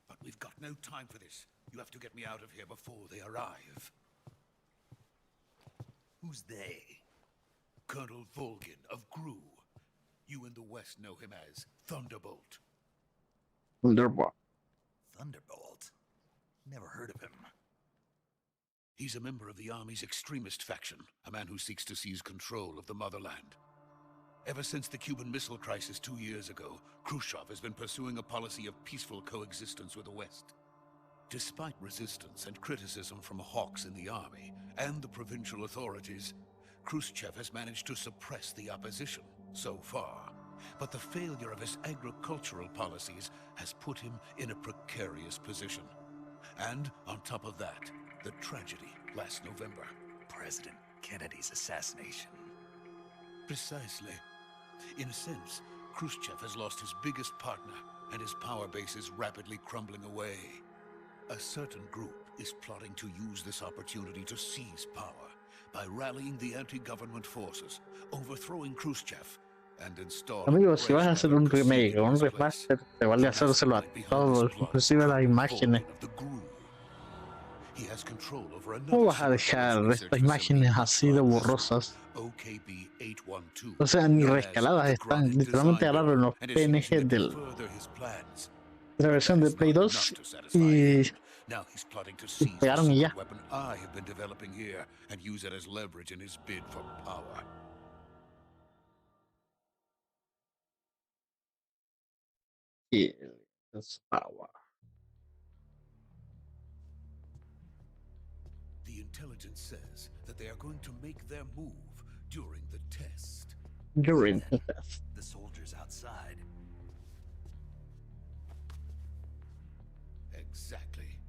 But we've got no time for this. You have to get me out of here before they arrive. Who's they? Colonel Volgin of Gru. You in the West know him as Thunderbolt. Thunderbolt. Thunderbolt? Never heard of him. He's a member of the Army's extremist faction, a man who seeks to seize control of the motherland. Ever since the Cuban Missile Crisis 2 years ago, Khrushchev has been pursuing a policy of peaceful coexistence with the West. Despite resistance and criticism from hawks in the army and the provincial authorities, Khrushchev has managed to suppress the opposition so far. But the failure of his agricultural policies has put him in a precarious position. And on top of that, the tragedy last November. President Kennedy's assassination. Precisely. In a sense, Khrushchev has lost his biggest partner, and his power base is rapidly crumbling away. A certain group is plotting to use this opportunity to seize power by rallying the anti-government forces, overthrowing Khrushchev, and installing Amigo, si vas a hacer un Brezhnev and remake Kosygin o in un his place. remaster, te vale The hacérselo a mastermind behind this todos, plot is inclusive a las Colonel imágenes. Volgin of the Gru. He has control over ¿Cómo another vas a dejar superpower's estas research facility imágenes not así de far west, borrosas? OKB-812, O sea, ni known as rescaladas the están. Gronic Literalmente Design agarraron Bureau, los and is PNG using it to de further his plans. la That versión de is Play not 2 enough to satisfy y him. Now he's plotting to seize the pegaron y ya. secret weapon I have been developing here and use it as leverage in his bid for power. Y es agua. The intelligence says that they are going to make their move during the test. During Then, the test. the soldiers outside. Exactly.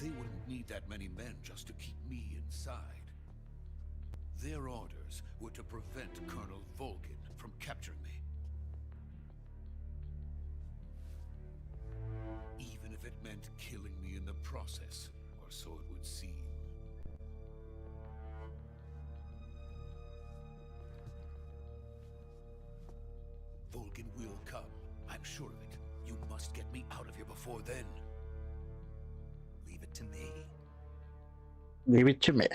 They wouldn't need that many men just to keep me inside. Their orders were to prevent Colonel Volgin from capturing me. Even if it meant killing me in the process, or so it would seem. Volgin will come. I'm sure of it. You must get me out of here before then. Leave it to me. Leave it to me.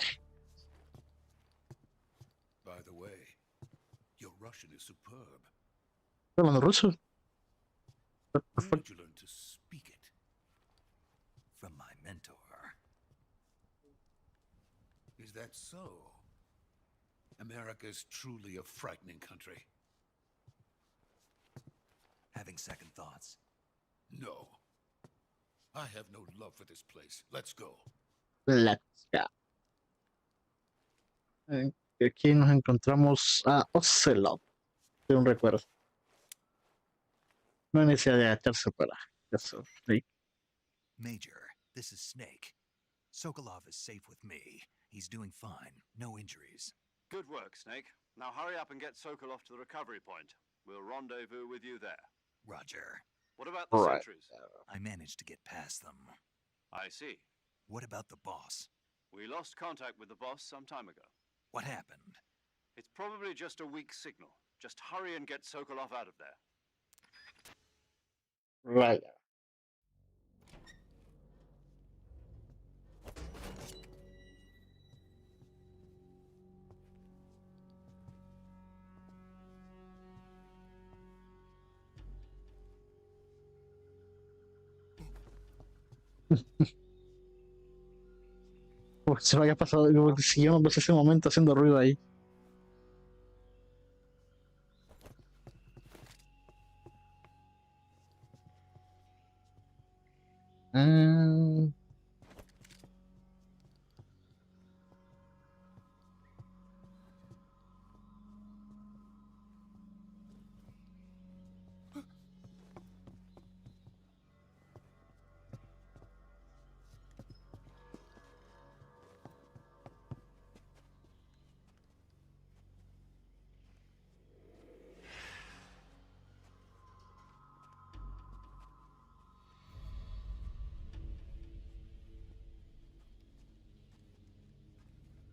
By the way, your Russian is superb. ¿Estás hablando ruso? Where Perfecto. did you learn to speak it? From my mentor. Is that so? America's truly a frightening country. Having second thoughts. No. I have no love for this place. Let's go. Let's go. Aquí nos encontramos a Ocelot. De un recuerdo. No hay necesidad de agacharse para eso. Sí. Major, this is Snake. Sokolov is safe with me. He's doing fine. No injuries. Good work, Snake. Now hurry up and get Sokolov to the recovery point. We'll rendezvous with you there. Roger. What about the Right. sentries? I managed to get past them. I see. What about the boss? We lost contact with the boss some time ago. What happened? It's probably just a weak signal. Just hurry and get Sokolov out of there. Raya. Pues se me había pasado, como que siguió pues, ese momento haciendo ruido ahí. Ah,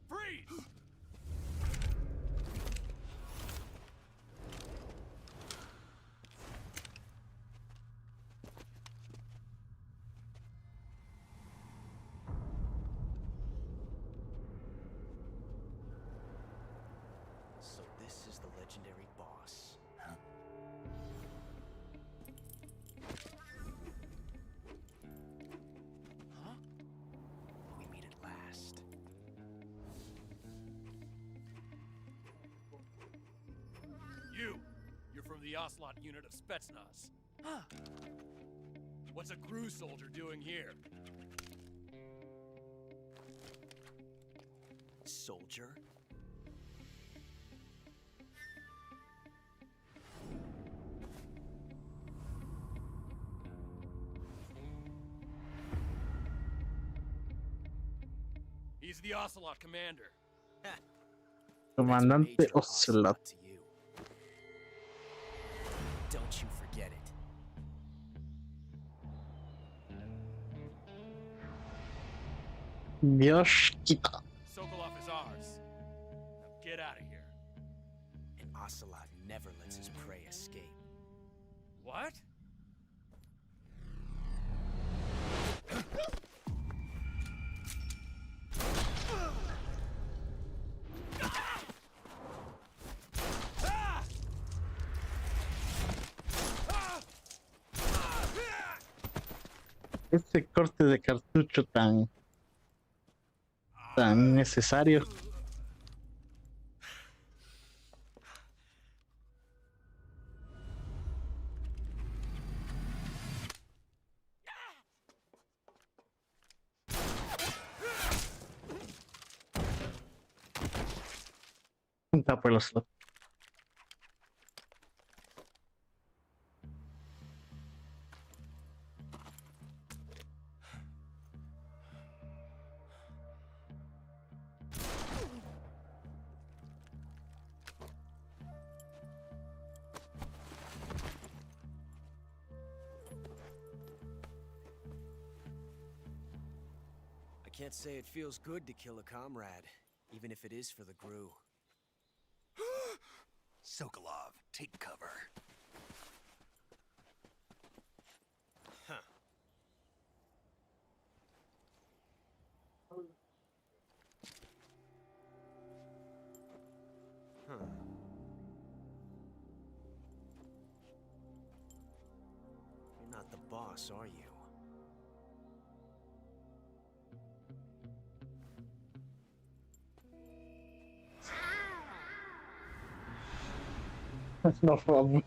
Freeze! So this is the legendary boss. Huh? We meet at last. You're from the Ocelot unit of Spetsnaz. Huh. What's a crew soldier doing here? Soldier? He's the Ocelot commander. Comandante Major Ocelot. to you. Don't you forget it. Dios quita. Sokolov is ours. Now get out of here. An ocelot never lets his prey escape. What? Este corte de cartucho tan necesario. Un tapo el Ocelot. I can't say it feels good to kill a comrade, even if it is for the Gru. Sokolov, take cover. Huh. Huh. You're not the boss, are you? No problem.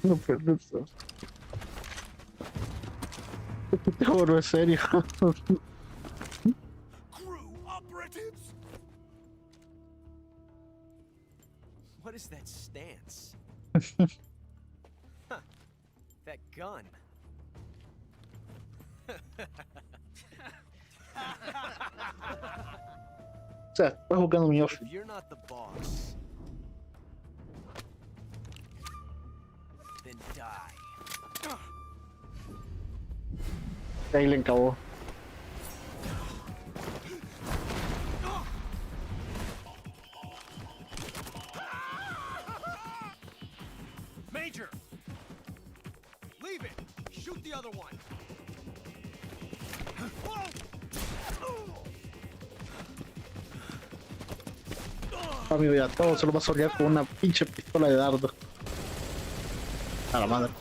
No puede ser. Oro, es serio. Crew operatives? What is that stance? Huh. That gun. O sea, estás jugando mi If outfit. you're not the boss, then die. Ahí le encabó. Major! Leave it! Shoot the other one. Amigo, ya todo se lo va a soltar con una pinche pistola de dardo. A la madre.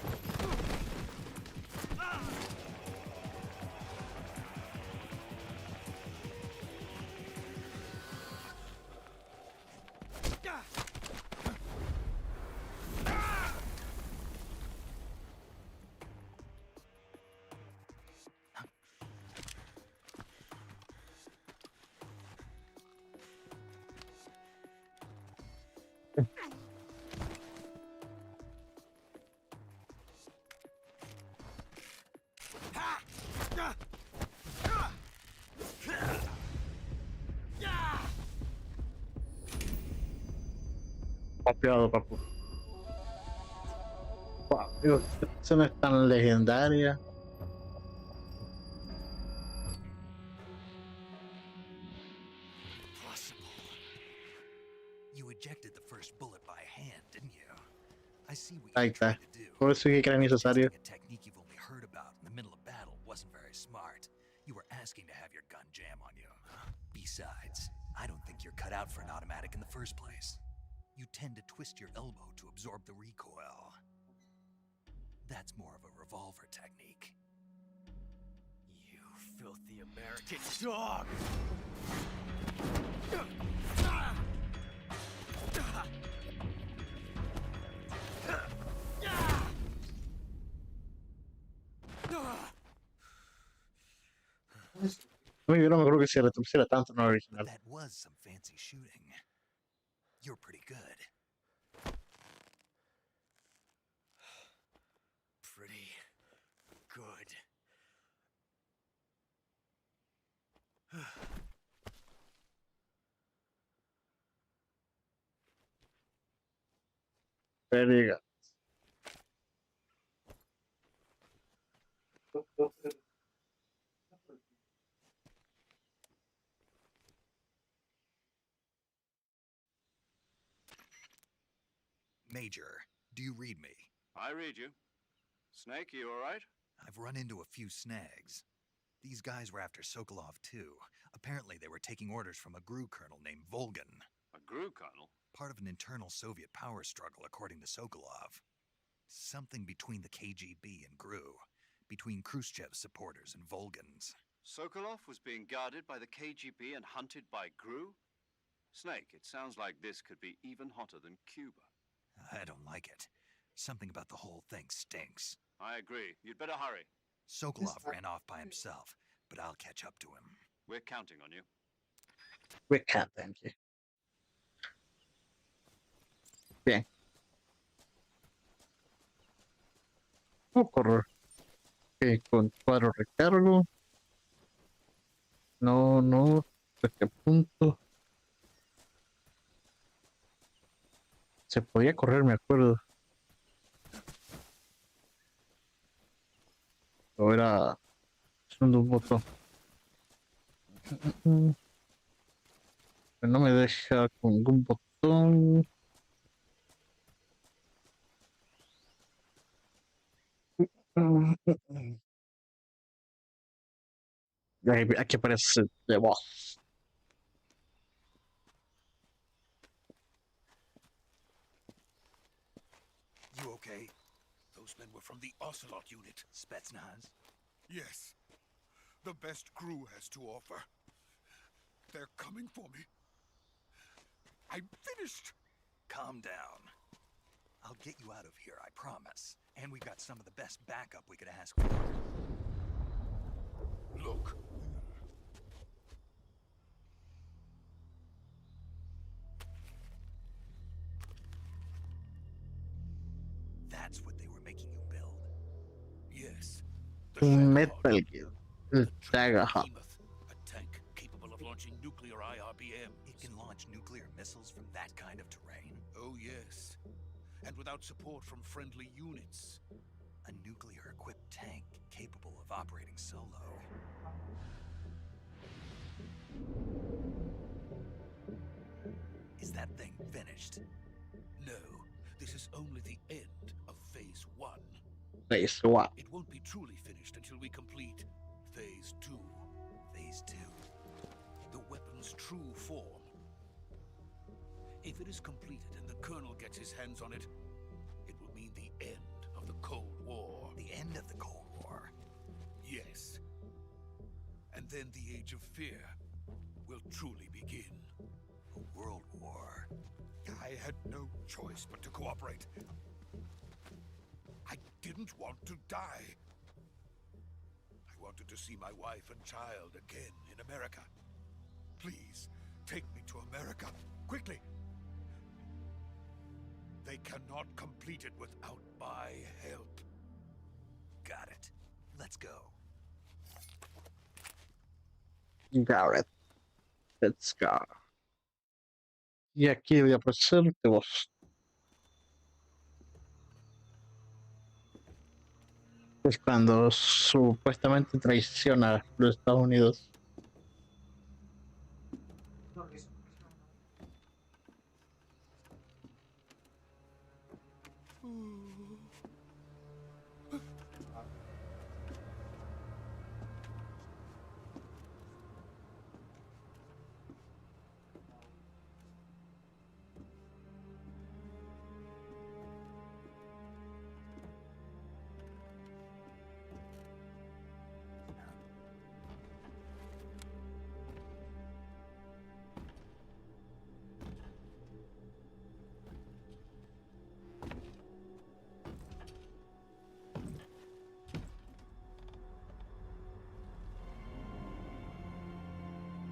Papeado, papu. Wow, digo, esta no es tan legendaria. Impossible. You ejected the first bullet by hand, didn't you? I see what Ahí you're está. trying to do. Por eso dije que era necesario. Testing a technique you've only heard about in the middle of battle wasn't very smart. You were asking to have your gun jam on you. Besides, I don't think you're cut out for an automatic in the first place. You tend to twist your elbow to absorb the recoil. That's more of a revolver technique. You filthy American dog! Yo no me acuerdo que se retorciera tanto en el original. That was some fancy shooting. You're pretty good. Pretty good. Very good. Major, do you read me? I read you. Snake, you all right? I've run into a few snags. These guys were after Sokolov too. Apparently they were taking orders from a GRU colonel named Volgan. A GRU colonel? Part of an internal Soviet power struggle, according to Sokolov. Something between the KGB and GRU. Between Khrushchev's supporters and Volgan's. Sokolov was being guarded by the KGB and hunted by GRU? Snake, it sounds like this could be even hotter than Cuba. I don't like it. Something about the whole thing stinks. I agree. You'd better hurry. Sokolov ran off by himself, but I'll catch up to him. We're counting on you. We can't, thank you. Bien. Vamos a correr. Ok, con cuadro recargo. No. ¿Hasta qué punto? Se podía correr, me acuerdo. O era usando un botón. No me deja con ningún botón. Aquí aparece de voz. You okay? Those men were from the Ocelot unit. Spetsnaz? Yes. The best GRU has to offer. They're coming for me. I'm finished. Calm down. I'll get you out of here, I promise. And we've got some of the best backup we could ask for. Look. That's what they were making you build. Yes. Metal Gear. El Daggerhammer. A tank capable of launching nuclear IRBMs. It can launch nuclear missiles from that kind of terrain? Oh, yes. And without support from friendly units. A nuclear-equipped tank capable of operating solo. Is that thing finished? No, this is only the end of Phase 1. 6. Wow. It won't be truly finished until we complete Phase 2. Phase 2. The weapon's true form. If it is completed and the Colonel gets his hands on it, it will mean the end of the Cold War. The end of the Cold War. Yes. And then the Age of Fear will truly begin. A world war. I had no choice but to cooperate. I didn't want to die. I wanted to see my wife and child again in America. Please, take me to America, quickly. They cannot complete it without my help. Got it. Let's go. Got it. Let's go. Y aquí voy a aparecer de voz. Es cuando supuestamente traiciona a los Estados Unidos.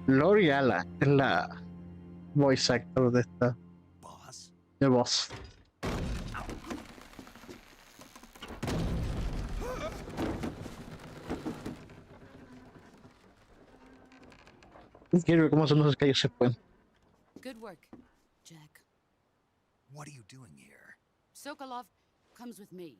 Lori Ala es la voice actor de esta Boss? de voz. Quiero ver cómo son los callos se pueden. Good work, Jack. What are you doing here? Sokolov comes with me.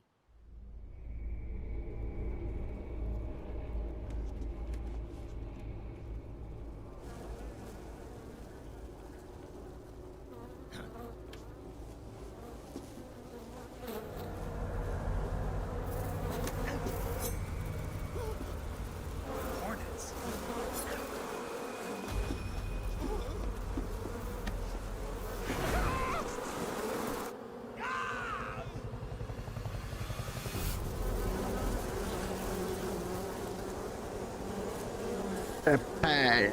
Hornets. Hey.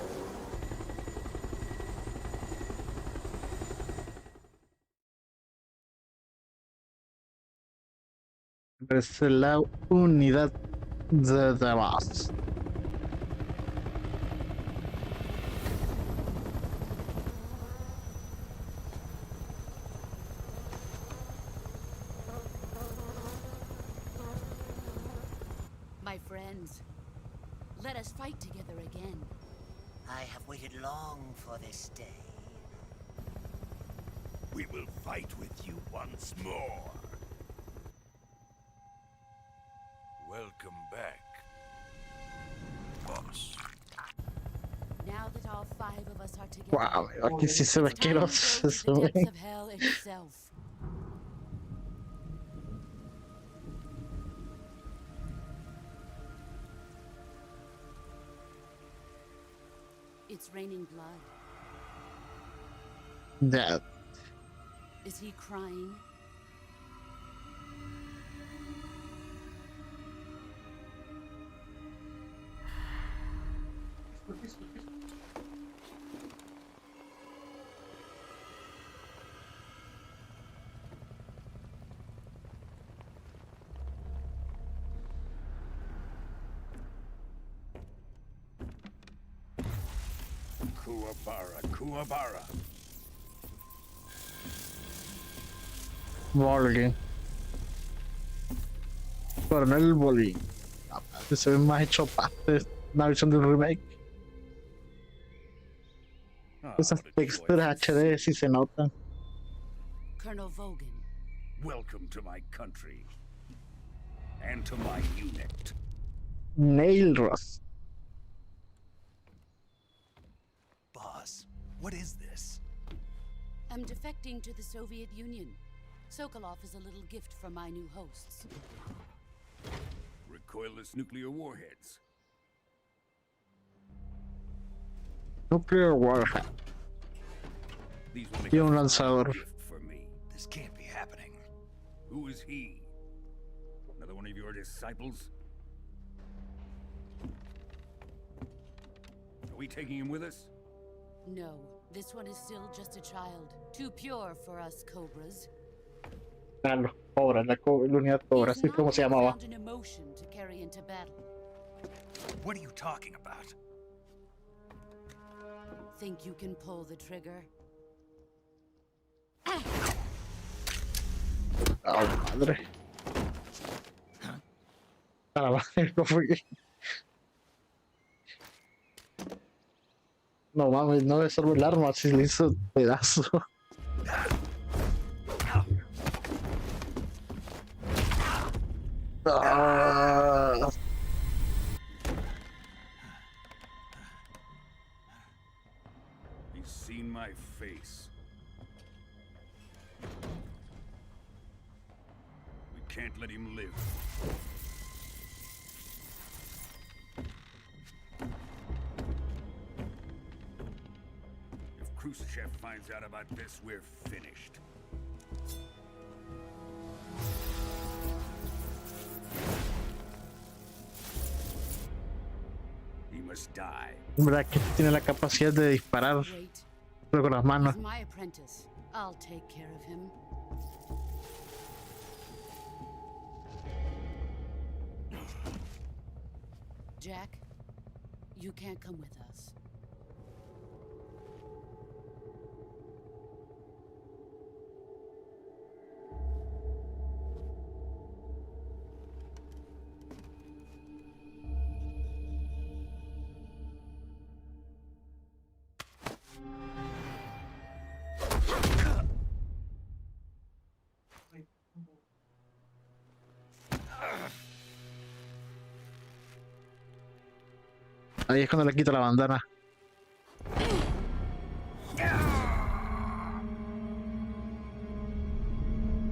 Es la unidad de voz. My friends, let us fight together again. I have waited long for this day. We will fight with you once more. Welcome back, boss. Now that all 5 of us are together, Wow, aquí sí se ve it's time to go asqueroso to eso, the güey. depths of hell itself. It's raining blood. Dead. Is he crying? Kuwabara. Volgin. Coronel Volgin. Aparte se ve más hecho parte. Una versión del remake. Esas texturas HD sí se notan. Colonel Vogan. Welcome to my country. And to my unit. Nail Ross. Boss, what is this? I'm defecting to the Soviet Union. Sokolov is a little gift from my new hosts. recoilless nuclear warheads. Nuclear warhead. These will make Y un a fine lanzador. gift for me. This can't be happening. Who is he? Another one of your disciples? Are we taking him with us? No, this one is still just a child. Too pure for us cobras. Ah, los cobras, la unidad cobra, así es como se llamaba. Found an emotion to carry into battle. What are you talking about? Think you can pull the trigger? Ah, madre. A la madre, no fui. No mames, no me salvo el arma, si le hizo pedazo. Ah. He's seen my face. We can't let him live. If Khrushchev finds out about this, we're finished. He must die. ¿Verdad que tiene la capacidad de disparar Wait. pero con las manos? He's my apprentice. I'll take care of him. Jack, you can't come with us. Ahí es cuando le quito la bandana.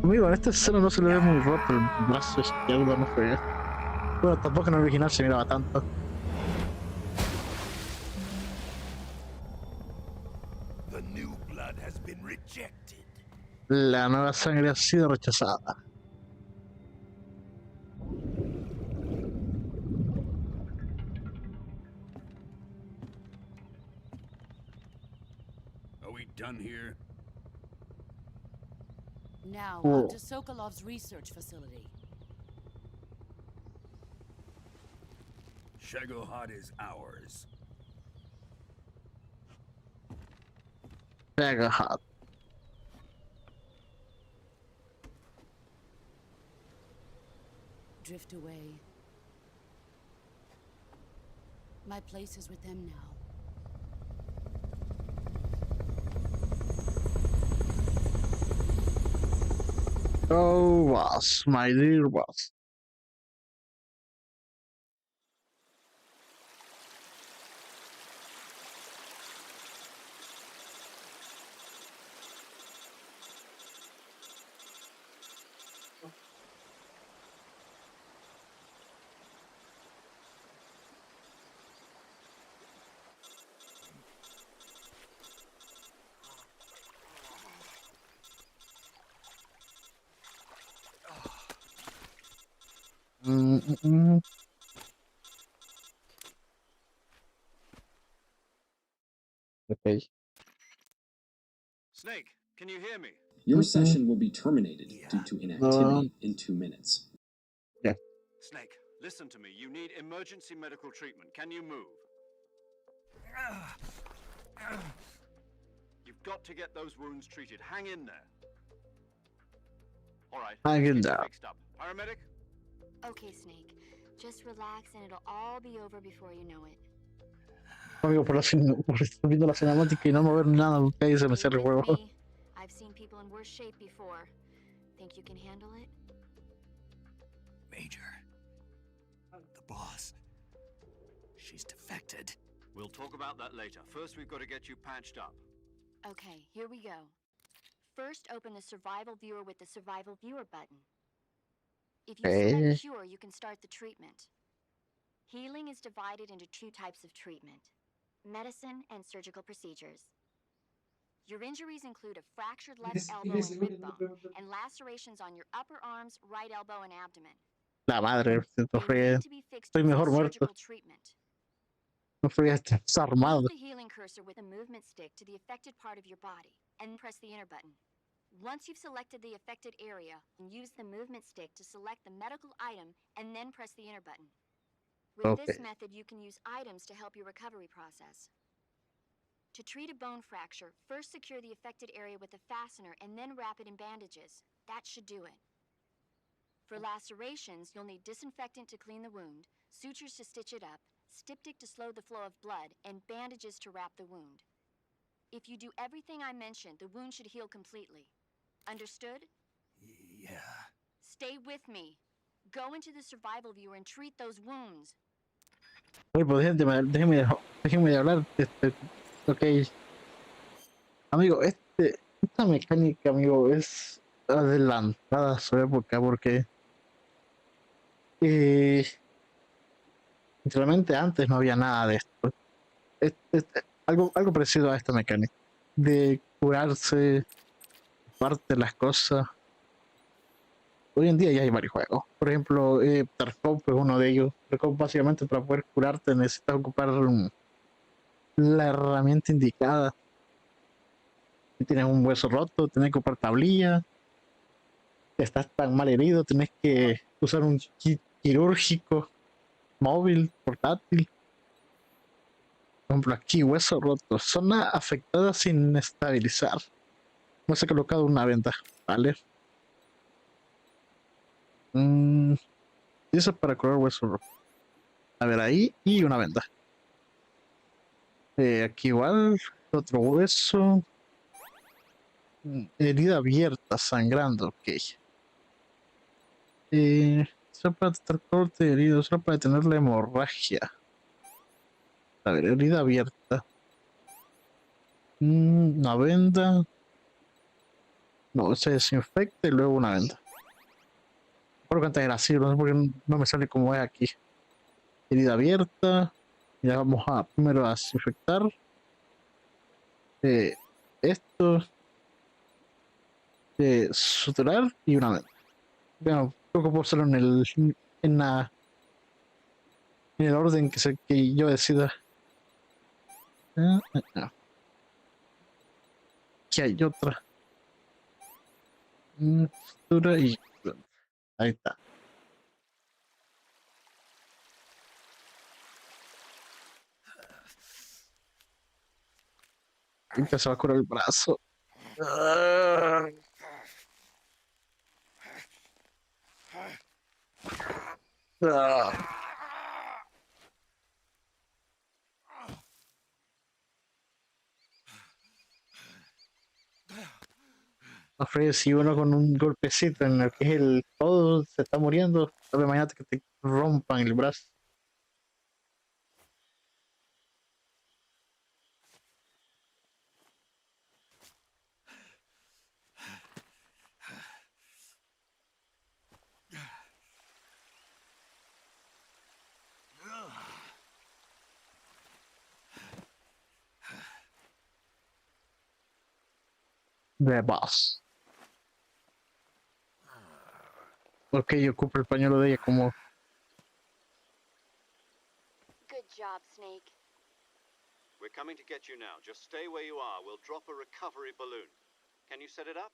Amigo, en esta escena no se le ve muy roto el brazo izquierdo, no fue. Bueno, tampoco en el original se miraba tanto. The new blood has been rejected. La nueva sangre ha sido rechazada. Are we done here? Now, Oh. on to Sokolov's research facility. Shagohod is ours. Mega hot. Drift away. My place is with them now. Oh, boss, my dear boss. Okay. Snake, can you hear me? Your session will be terminated due to inactivity in 2 minutes. Yeah. Snake, listen to me. You need emergency medical treatment. Can you move? You've got to get those wounds treated. Hang in there. All right. Hang in get you there. Fixed up. Paramedic? Okay, Snake. Just relax and it'll all be over before you know it. Amigo, por estar viendo la cinemática y no mover nada, porque ahí se me Stay cierra el with juego. me. I've seen people in worse shape before. Think you can handle it? Major. The boss. She's defected. We'll talk about that later. First, we've got to get you patched up. Okay, here we go. First, open the survival viewer with the survival viewer button. If you Okay. select Cure, you can start the treatment. Healing is divided into 2 types of treatment: medicine and surgical procedures. Your injuries include a fractured left elbow and rib bone, and lacerations on your upper arms, right elbow, and abdomen. La madre, siento They frío. need to be fixed Estoy using mejor muerto. surgical treatment. No frío, está armado. Move the healing cursor with a movement stick to the affected part of your body, and press the enter button. Once you've selected the affected area, use the movement stick to select the medical item, and then press the enter button. With this method, you can use items to help your recovery process. To treat a bone fracture, first secure the affected area with a fastener and then wrap it in bandages. That should do it. For lacerations, you'll need disinfectant to clean the wound, sutures to stitch it up, styptic to slow the flow of blood, and bandages to wrap the wound. If you do everything I mentioned, the wound should heal completely. Understood? Yeah. Stay with me. Go into the survival viewer and treat those wounds. Oye, pues déjeme de hablar. Ok. Amigo, esta mecánica, amigo, es adelantada a su época porque literalmente antes no había nada de esto. Algo parecido a esta mecánica de curarse, parte de las cosas. Hoy en día ya hay varios juegos. Por ejemplo, Tarkov es uno de ellos. Tarkov básicamente para poder curarte necesitas ocupar la herramienta indicada. Si tienes un hueso roto, tienes que ocupar tablilla. Si estás tan mal herido, tenés que usar un kit quirúrgico móvil, portátil. Por ejemplo, aquí hueso roto, zona afectada sin estabilizar. No se ha colocado una venda, ¿vale? Y eso es para curar hueso roto. A ver, ahí y una venda. Aquí igual, otro hueso. Herida abierta, sangrando, ok. Eso para tratar corte de herido, eso para detener la hemorragia. A ver, herida abierta. Una venda. No, se desinfecta y luego una venda. Por cuánto era así, no sé por qué no me sale como es aquí. Herida abierta. Ya vamos a primero a desinfectar. Esto. Suturar y una venda. Bueno, creo que puedo hacerlo en el orden que yo decida. Aquí hay otra. Sutura y ahí está. Ahorita se va a curar el brazo. Alfredo, si uno con un golpecito en el que es el todo se está muriendo, imagínate que te rompan el brazo. The boss. Ok, yo ocupo el pañuelo de ella como... Good job, Snake. We're coming to get you now. Just stay where you are. We'll drop a recovery balloon. Can you set it up?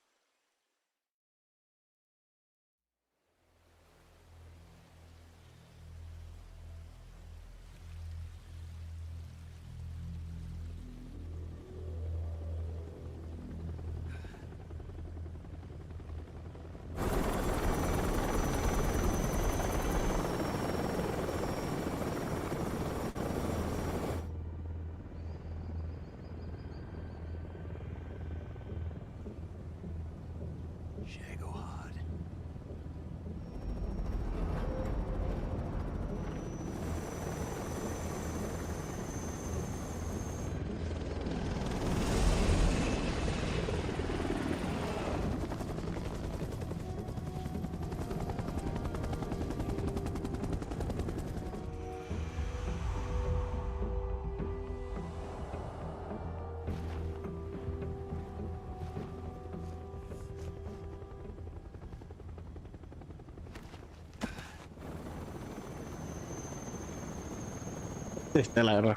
Triste, la verdad.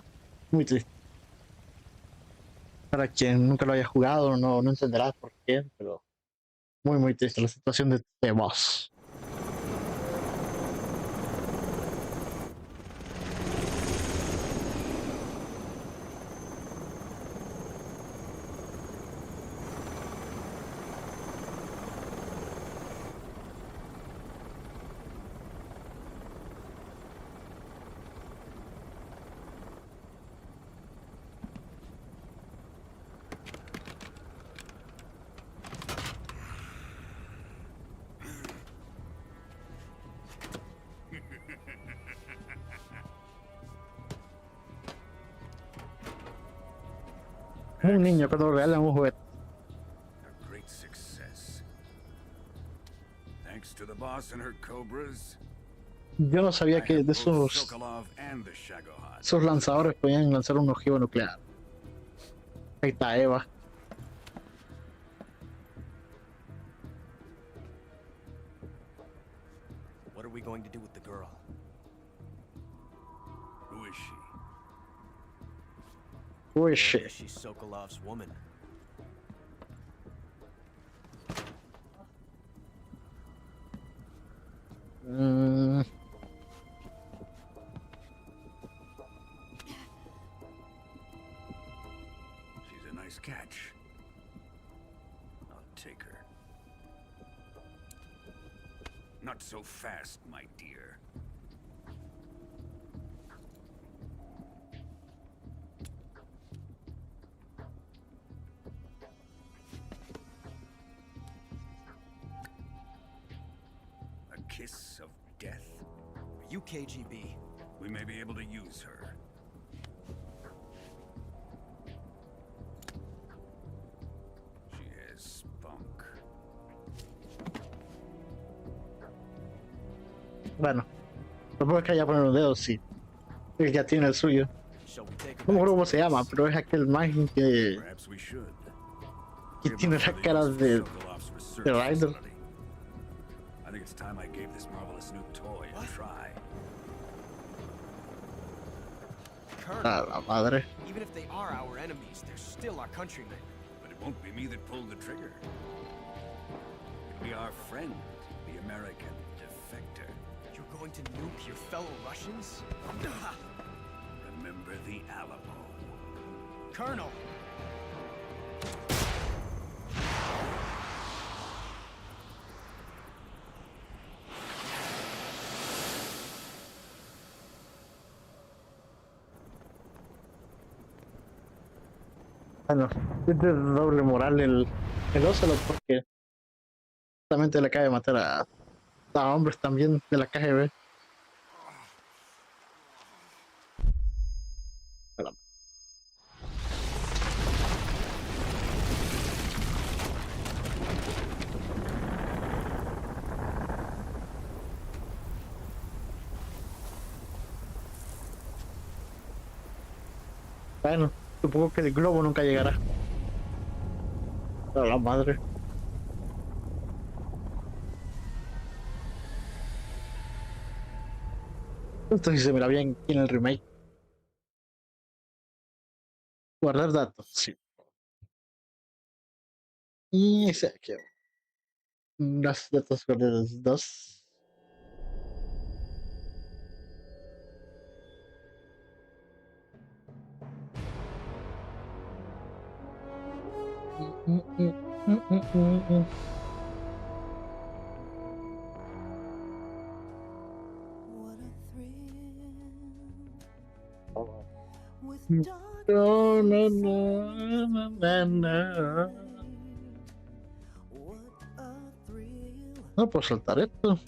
Muy triste. Para quien nunca lo haya jugado, no entenderá por qué, pero muy triste la situación de Boss. Un niño cuando le regalan un juguete. A great success. Thanks to the boss and her cobras. Yo no sabía I que have de both esos Sokolov and the Shagohod. lanzadores podían lanzar un ojivo nuclear. Ahí está Eva. What are we going to do with the girl? Who is she? Who is she? Apparently she's Sokolov's woman. Mm, She's a nice catch. I'll take her. Not so fast, my dear. A kiss of death? Are you KGB? We may be able to use her. She has spunk. bueno, no puedo que haya poner un dedo, sí. Él ya tiene el suyo. Shall we take her No me back acuerdo to cómo the se llama, base? pero es aquel man Perhaps we should. que tiene la cara de Ryder. I think it's time I gave this marvelous new toy a try. Colonel, A la madre. even if they are our enemies, they're still our countrymen. But it won't be me that pulled the trigger. It'll be our friend, the American defector. You're going to nuke your fellow Russians? Remember the Alamo. Colonel! Bueno, es de doble moral el Ocelot porque justamente le acaba de matar a hombres también de la KGB. Bueno, supongo que el globo nunca llegará. A la madre. Esto sí se mira bien aquí en el remake. Guardar datos, sí. Y se aquí. Las datos guardados 2. No, no, no, no, no. No puedo saltar esto.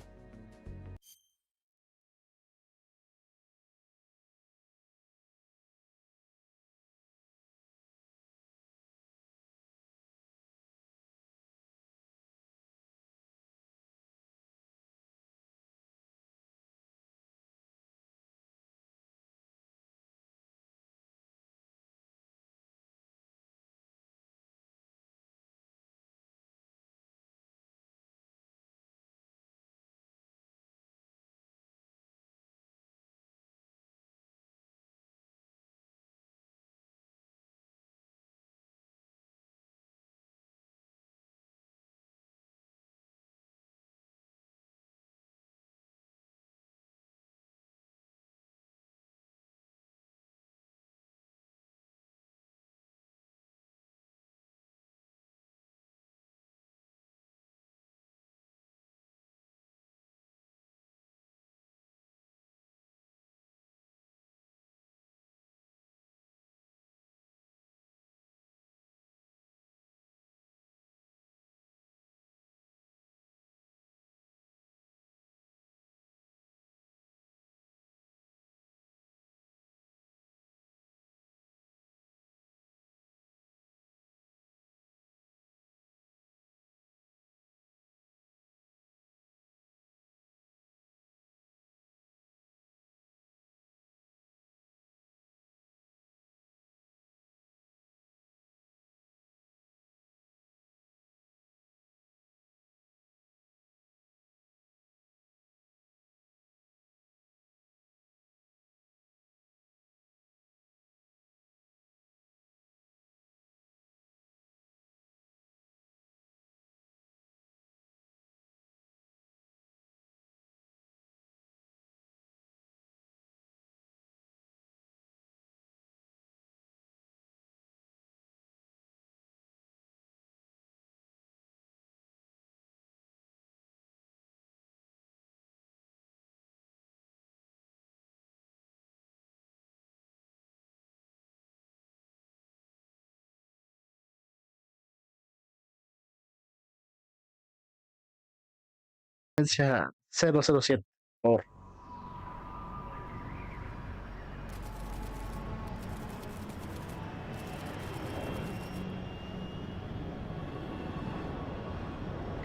Agencia 007. Por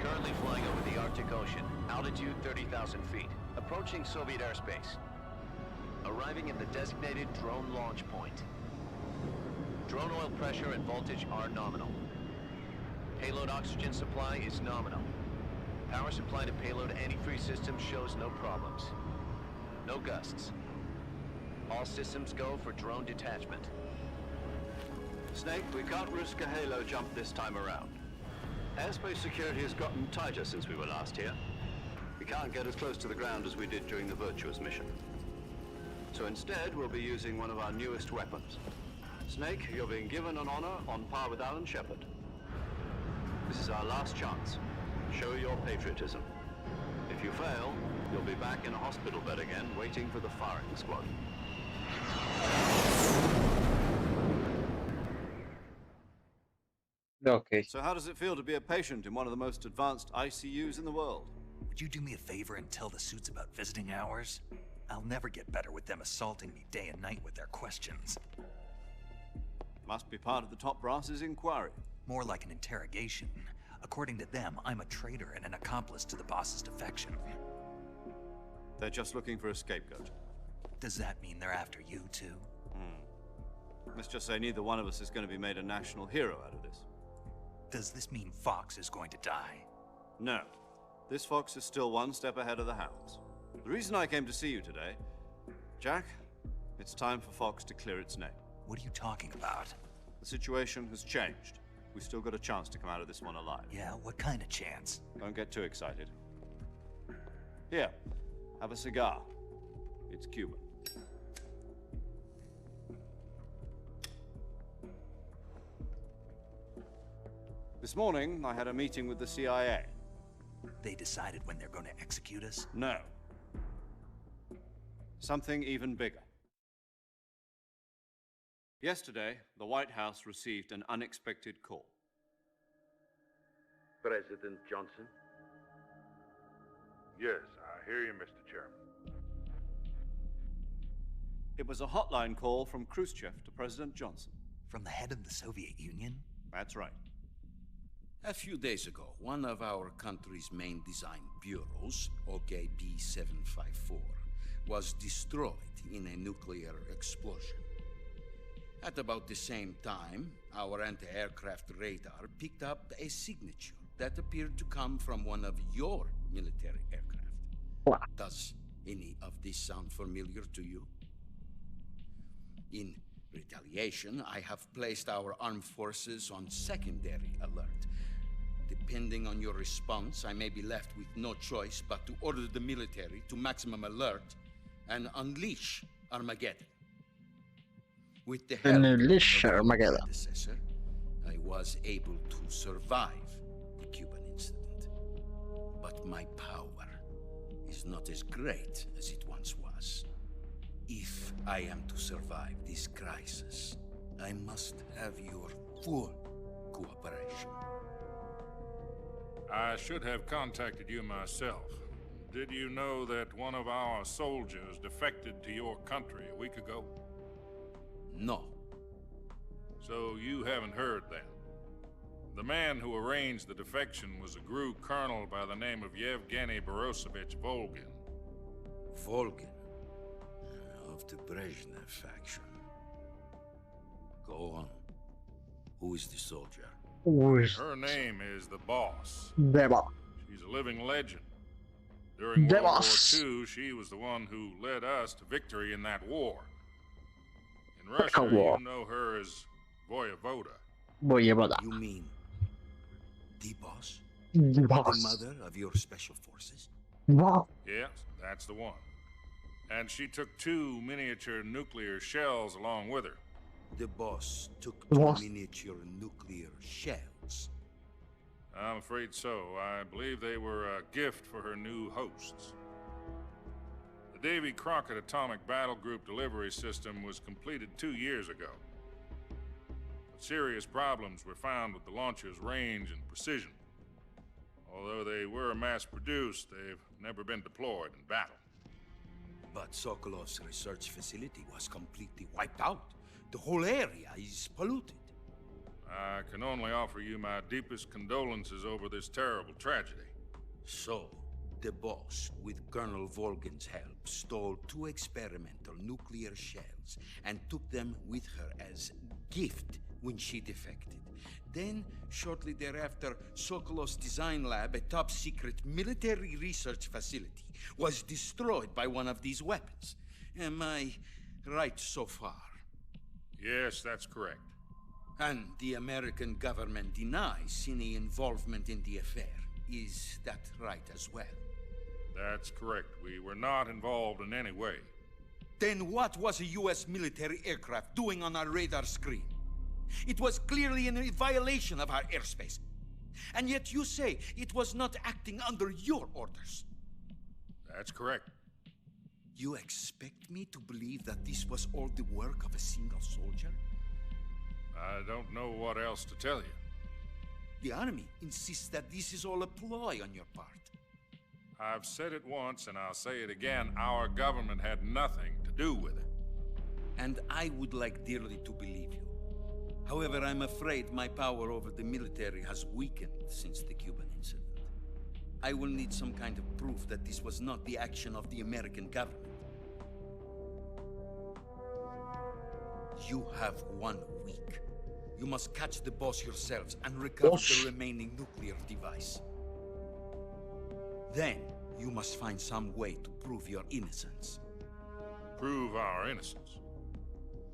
Currently flying over the Arctic Ocean. Altitude 30,000 feet. Approaching Soviet airspace. Arriving at the designated drone launch point. Drone oil pressure and voltage are nominal. Payload oxygen supply is nominal. Power supply to payload antifreeze system shows no problems. No gusts. All systems go for drone detachment. Snake, we can't risk a halo jump this time around. Airspace security has gotten tighter since we were last here. We can't get as close to the ground as we did during the Virtuous mission. So instead, we'll be using one of our newest weapons. Snake, you're being given an honor on par with Alan Shepard. This is our last chance. Show your patriotism. If you fail, you'll be back in a hospital bed again, waiting for the firing squad. ok. So how does it feel to be a patient in one of the most advanced ICUs in the world? Would you do me a favor and tell the suits about visiting hours? I'll never get better with them assaulting me day and night with their questions. Must be part of the top brass's inquiry. More like an interrogation. According to them, I'm a traitor and an accomplice to the boss's defection. They're just looking for a scapegoat. Does that mean they're after you too? Let's just say neither one of us is going to be made a national hero out of this. Does this mean Fox is going to die? No. This fox is still one step ahead of the hounds. The reason I came to see you today, Jack, it's time for Fox to clear its name. What are you talking about? The situation has changed. We've still got a chance to come out of this one alive. Yeah, what kind of chance? Don't get too excited. Here, have a cigar. It's Cuban. This morning, I had a meeting with the CIA. They decided when they're going to execute us? No. Something even bigger. Yesterday, the White House received an unexpected call. President Johnson? Yes, I hear you, Mr. Chairman. It was a hotline call from Khrushchev to President Johnson. From the head of the Soviet Union? That's right. A few days ago, one of our country's main design bureaus, OKB 754, was destroyed in a nuclear explosion. At about the same time, our anti-aircraft radar picked up a signature that appeared to come from one of your military aircraft. Does any of this sound familiar to you? In retaliation, I have placed our armed forces on secondary alert. Depending on your response, I may be left with no choice but to order the military to maximum alert and unleash Armageddon. With the help of my predecessor, I was able to survive the Cuban incident. But my power is not as great as it once was. If I am to survive this crisis, I must have your full cooperation. I should have contacted you myself. Did you know that one of our soldiers defected to your country a week ago? No. So you haven't heard then. The man who arranged the defection was a GRU colonel by the name of Yevgeny Borosovich Volgin. Volgin? Of the Brezhnev faction. Go on. Who is the soldier? Her name is the Boss. The Boss. She's a living legend. During The World War Boss. II, she was the one who led us to victory in that war. In Russia, war? you know her as Voyevoda. Voyevoda. You mean the Boss? The The Boss. mother of your special forces? Wow. Yes, that's the one. And she took 2 miniature nuclear shells along with her. The Boss took The 2 Boss. miniature nuclear shells. I'm afraid so. I believe they were a gift for her new hosts. The Davy Crockett Atomic Battle Group delivery system was completed 2 years ago. But serious problems were found with the launcher's range and precision. Although they were mass-produced, they've never been deployed in battle. But Sokolov's research facility was completely wiped out. The whole area is polluted. I can only offer you my deepest condolences over this terrible tragedy. So, the boss, with Colonel Volgin's help, stole 2 experimental nuclear shells and took them with her as gift when she defected. Then, shortly thereafter, Sokolov's design lab, a top-secret military research facility, was destroyed by one of these weapons. Am I right so far? Yes, that's correct. And the American government denies any involvement in the affair. Is that right as well? That's correct. We were not involved in any way. Then what was a U.S. military aircraft doing on our radar screen? It was clearly in a violation of our airspace. And yet you say it was not acting under your orders. That's correct. You expect me to believe that this was all the work of a single soldier? I don't know what else to tell you. The Army insists that this is all a ploy on your part. I've said it once, and I'll say it again. Our government had nothing to do with it. And I would like dearly to believe you. However, I'm afraid my power over the military has weakened since the Cuban incident. I will need some kind of proof that this was not the action of the American government. You have 1 week. You must catch the boss yourselves and recover the remaining nuclear device. Then, you must find some way to prove your innocence. Prove our innocence?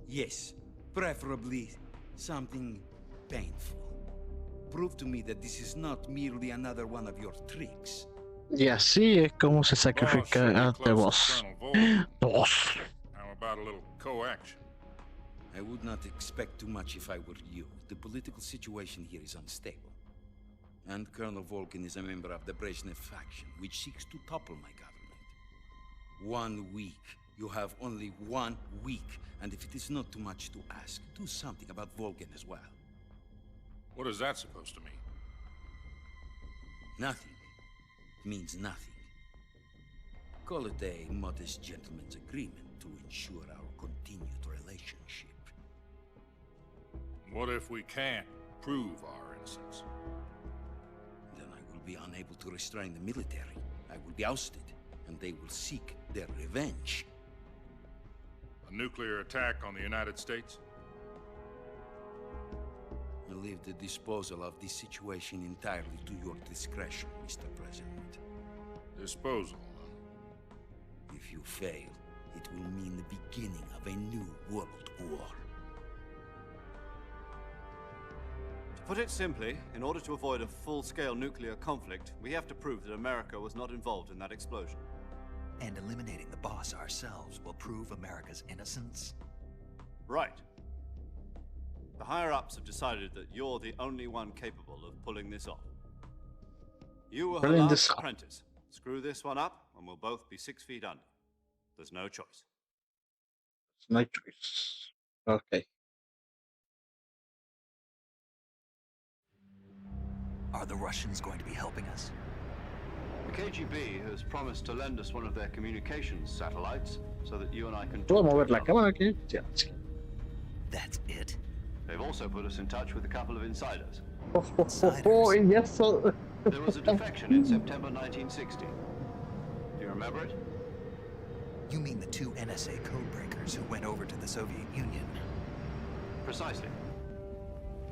Yes, preferably something painful. Prove to me that this is not merely another one of your tricks. Y así es como se sacrifica a The Boss. Boss. How about a little coaction? I would not expect too much if I were you. The political situation here is unstable. And Colonel Volgin is a member of the Brezhnev faction, which seeks to topple my government. 1 week. You have only 1 week. And if it is not too much to ask, do something about Volgin as well. What is that supposed to mean? Nothing. It means nothing. Call it a modest gentleman's agreement to ensure our continued relationship. What if we can't prove our innocence? Then I will be unable to restrain the military. I will be ousted, and they will seek their revenge. A nuclear attack on the United States? I leave the disposal of this situation entirely to your discretion, Mr. President. Disposal? If you fail, it will mean the beginning of a new world war. To put it simply, in order to avoid a full-scale nuclear conflict, we have to prove that America was not involved in that explosion. And eliminating the boss ourselves will prove America's innocence? Right. The higher-ups have decided that you're the only one capable of pulling this off. You were her last apprentice. Screw this one up, and we'll both be 6 feet under. There's no choice. No choice. Okay. Are the Russians going to be helping us? The KGB has promised to lend us one of their communications satellites so that you and I can ¿Puedo talk to mover la each other. cámara aquí? Ya, sí. That's it? They've also put us in touch with a couple of insiders. Y eso. There was a defection in September 1960. Do you remember it? You mean the 2 NSA codebreakers who went over to the Soviet Union? Precisely.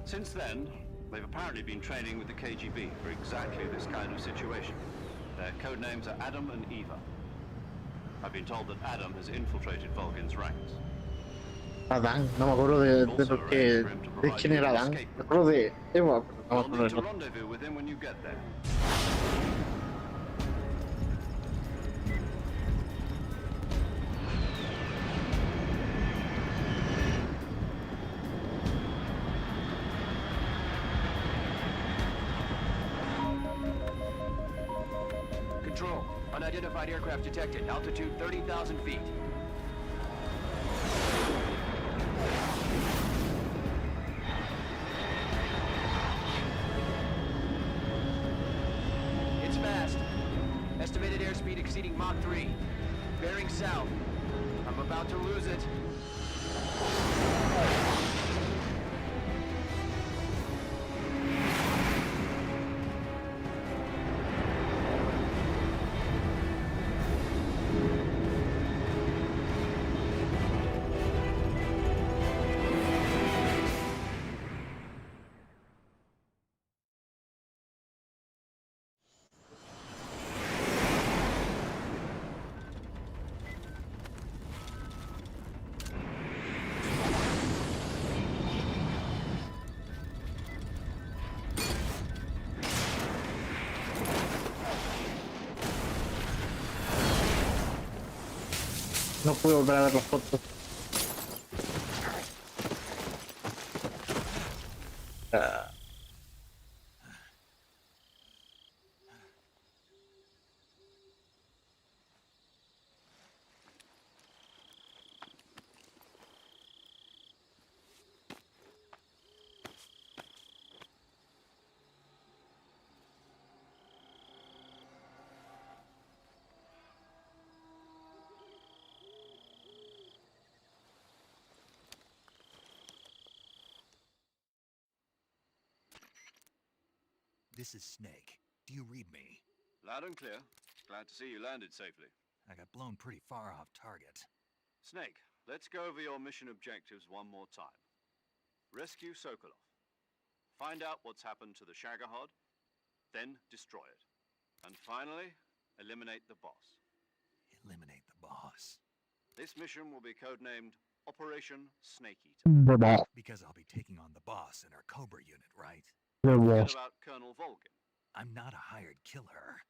Since then, they've apparently been training with the KGB for exactly this kind of situation. Their code names are Adam and Eva. I've been told that Adam has infiltrated Volgin's ranks. Adán, no me acuerdo de lo que. ¿De quién era Adán? Me acuerdo de Eva, pero no me You'll acuerdo need de to rendezvous with him when you get there. Control. Unidentified aircraft detected. Altitude 30,000 feet. proceeding Mach 3. Bearing south. I'm about to lose it. No pude volver a ver las fotos. This is Snake. Do you read me? Loud and clear. Glad to see you landed safely. I got blown pretty far off target. Snake, let's go over your mission objectives one more time. Rescue Sokolov. Find out what's happened to the Shagohod, then destroy it. And finally, eliminate the boss. Eliminate the boss. This mission will be codenamed Operation Snake Eater. Because I'll be taking on the boss in our Cobra unit, right? Forget about Colonel Volgin. I'm not a hired killer.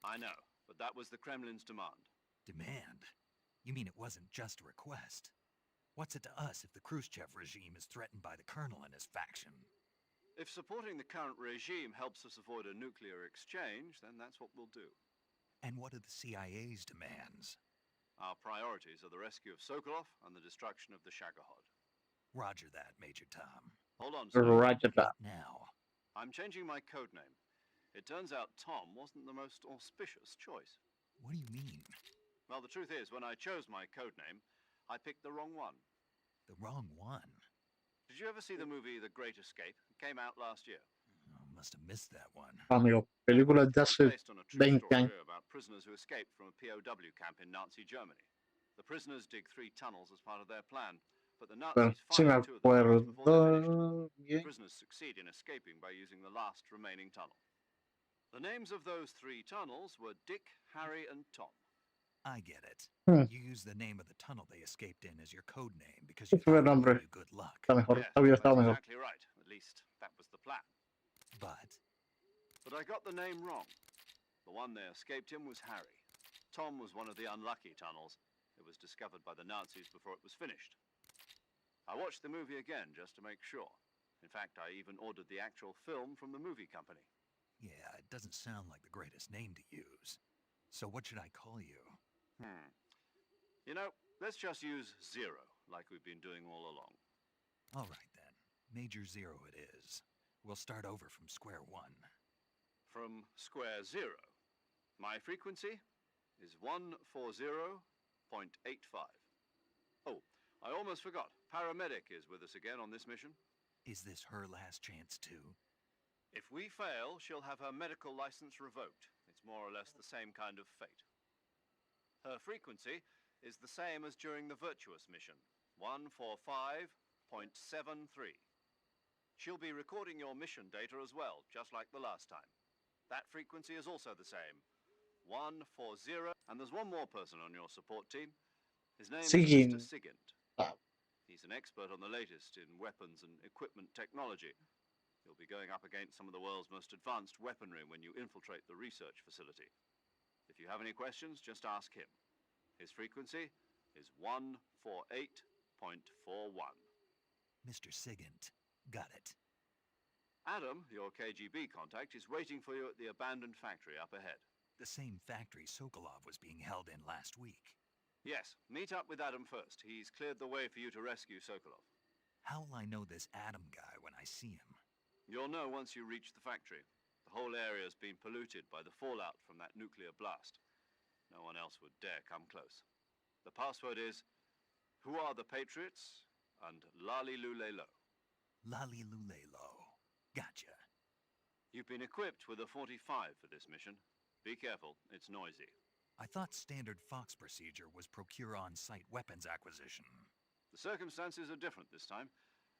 I know, but that was the Kremlin's demand. Demand? You mean it wasn't just a request? What's it to us if the Khrushchev regime is threatened by the Colonel and his faction? If supporting the current regime helps us avoid a nuclear exchange, then that's what we'll do. And what are the CIA's demands? Our priorities are the rescue of Sokolov and the destruction of the Shagohod. Roger that, Major Tom. Hold on, sir. Roger that. Now. I'm changing my codename. It turns out Tom wasn't the most auspicious choice. What do you mean? Well, the truth is, when I chose my codename, I picked the wrong one. The wrong one? Did you ever see the movie The Great Escape? It came out last year. Oh, must have missed that one. Amigo, película de It's hace based on a true 20 story años. about prisoners who escaped from a POW camp in Nazi Germany. The prisoners dig 3 tunnels as part of their plan, but the Bueno, Nazis sí me find 2 of the tunnels before they're finished. acuerdo bien. Prisoners succeed in escaping by using the last remaining tunnel. The names of those 3 tunnels were Dick, Harry, and Tom. I get it. Hmm. You use the name of the tunnel they escaped in as your code name because you Ese thought it would nombre give you good luck. está mejor. Yes, Había that's estado mejor. exactly right. At least that was the plan. But I got the name wrong. The one they escaped in was Harry. Tom was one of the unlucky tunnels. It was discovered by the Nazis before it was finished. I watched the movie again just to make sure. In fact, I even ordered the actual film from the movie company. yeah, it doesn't sound like the greatest name to use. So what should I call you? You know, let's just use Zero, like we've been doing all along. All right then. Major Zero it is. We'll start over from square one. From square 0. My frequency is 140.85. Oh, I almost forgot. Paramedic is with us again on this mission. Is this her last chance too? If we fail, she'll have her medical license revoked. It's more or less the same kind of fate. Her frequency is the same as during the Virtuous mission, 145.73. She'll be recording your mission data as well, just like the last time. That frequency is also the same, 140. And there's one more person on your support team. His name is Mr. Sigint. He's an expert on the latest in weapons and equipment technology. You'll be going up against some of the world's most advanced weaponry when you infiltrate the research facility. If you have any questions, just ask him. His frequency is 148.41. Mr. Sigint. Got it. Adam, your KGB contact, is waiting for you at the abandoned factory up ahead. The same factory Sokolov was being held in last week. Yes, meet up with Adam first. He's cleared the way for you to rescue Sokolov. How will I know this Adam guy when I see him? You'll know once you reach the factory. The whole area's been polluted by the fallout from that nuclear blast. No one else would dare come close. The password is, who are the Patriots? And Lali Lulelo. Lali Lulelo. Gotcha. You've been equipped with a 45 for this mission. Be careful, it's noisy. I thought standard Fox procedure was procure on-site weapons acquisition. The circumstances are different this time.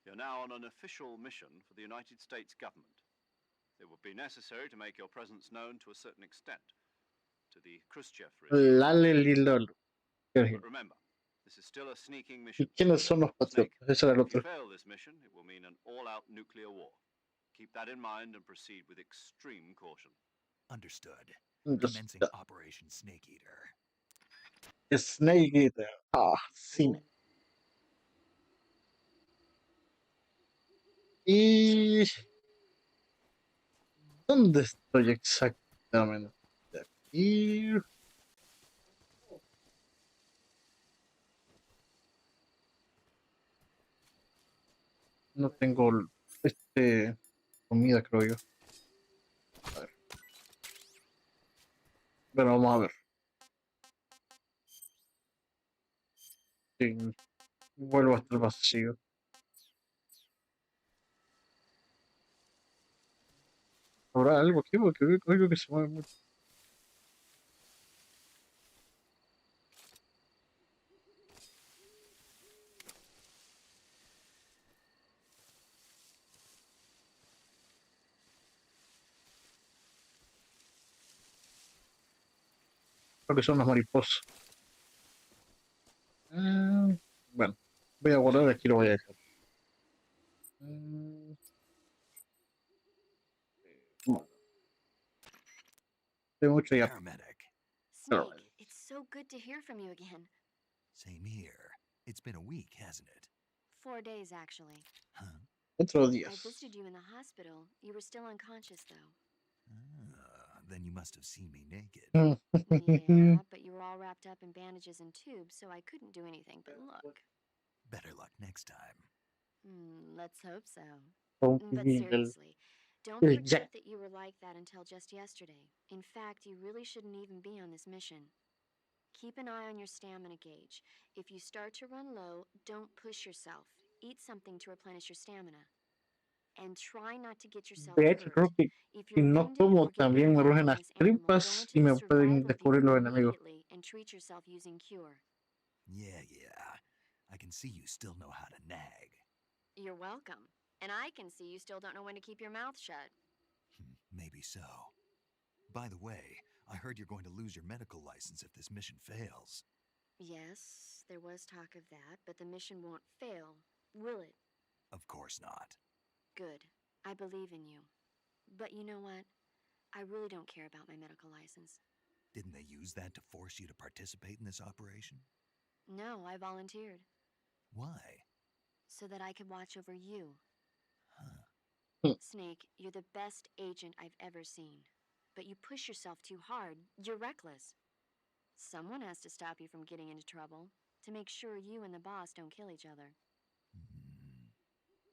You're now on an official mission for the United States government. It would be necessary to make your presence known to a certain extent to the Khrushchev regime. But remember, this is still a sneaking mission. ¿Y quiénes son los Snake, patriotas? Ese era el if you otro. fail this mission, it will mean an all-out nuclear war. Keep that in mind and proceed with extreme caution. Understood. Understood. Commencing Operation Snake Eater. Snake Eater. Ah, sí. ¿Y dónde estoy exactamente? Aquí. No tengo comida, creo yo. A ver. Bueno, vamos a ver. Sí, vuelvo a estar vacío. ¿Habrá algo aquí? Porque oigo que se mueve mucho. Creo que son las mariposas. Bueno, voy a guardar aquí, lo voy a dejar. Bueno, tengo mucho ya. Paramedic. Snake, it's so good to hear from you again. Same here. It's been a week, hasn't it? 4 days, actually. Huh? Otro I días. visited you in the hospital. You were still unconscious, though. Then you must have seen me naked. Yeah, but you were all wrapped up in bandages and tubes, so I couldn't do anything but look. Better luck next time. Let's hope so. Oh, But bien, seriously, don't el forget Jack. that you were like that until just yesterday. In fact, you really shouldn't even be on this mission. Keep an eye on your stamina gauge. If you start to run low, don't push yourself. Eat something to replenish your stamina. And try not to get yourself De hecho, hurt. creo que If si you're no wounded como, or get también me picked off rugen by las this animal, go tripas into y the me pueden survival descubrir view los enemigos. immediately and treat yourself using cure. Yeah. I can see you still know how to nag. You're welcome. And I can see you still don't know when to keep your mouth shut. Maybe so. By the way, I heard you're going to lose your medical license if this mission fails. Yes, there was talk of that, but the mission won't fail, will it? Of course not. Good. I believe in you. But you know what? I really don't care about my medical license. Didn't they use that to force you to participate in this operation? No, I volunteered. Why? So that I could watch over you. Huh. Snake, you're the best agent I've ever seen. But you push yourself too hard. You're reckless. Someone has to stop you from getting into trouble, to make sure you and the boss don't kill each other.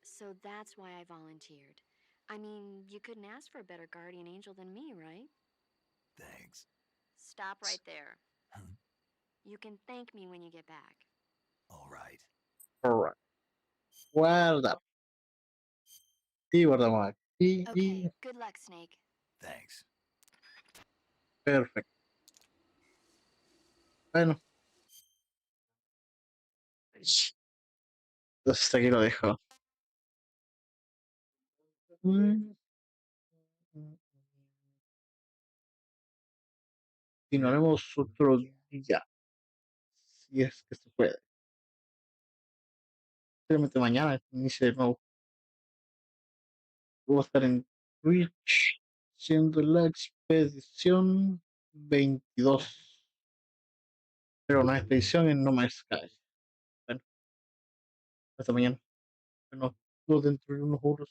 So that's why I volunteered. I mean, you couldn't ask for a better guardian angel than me, right? Thanks. Stop right there. Huh? You can thank me when you get back. All right. Alright. Guarda. Y guardamos aquí. Okay, good luck, Snake. Thanks. Perfecto. Bueno. Hasta aquí lo dejo. Continuaremos otro día. Si es que se puede. Simplemente mañana inicie de nuevo. Voy a estar en Twitch siendo la expedición 22. Pero una expedición en No Man's Sky. Bueno, hasta mañana. Bueno, dentro de unos horas.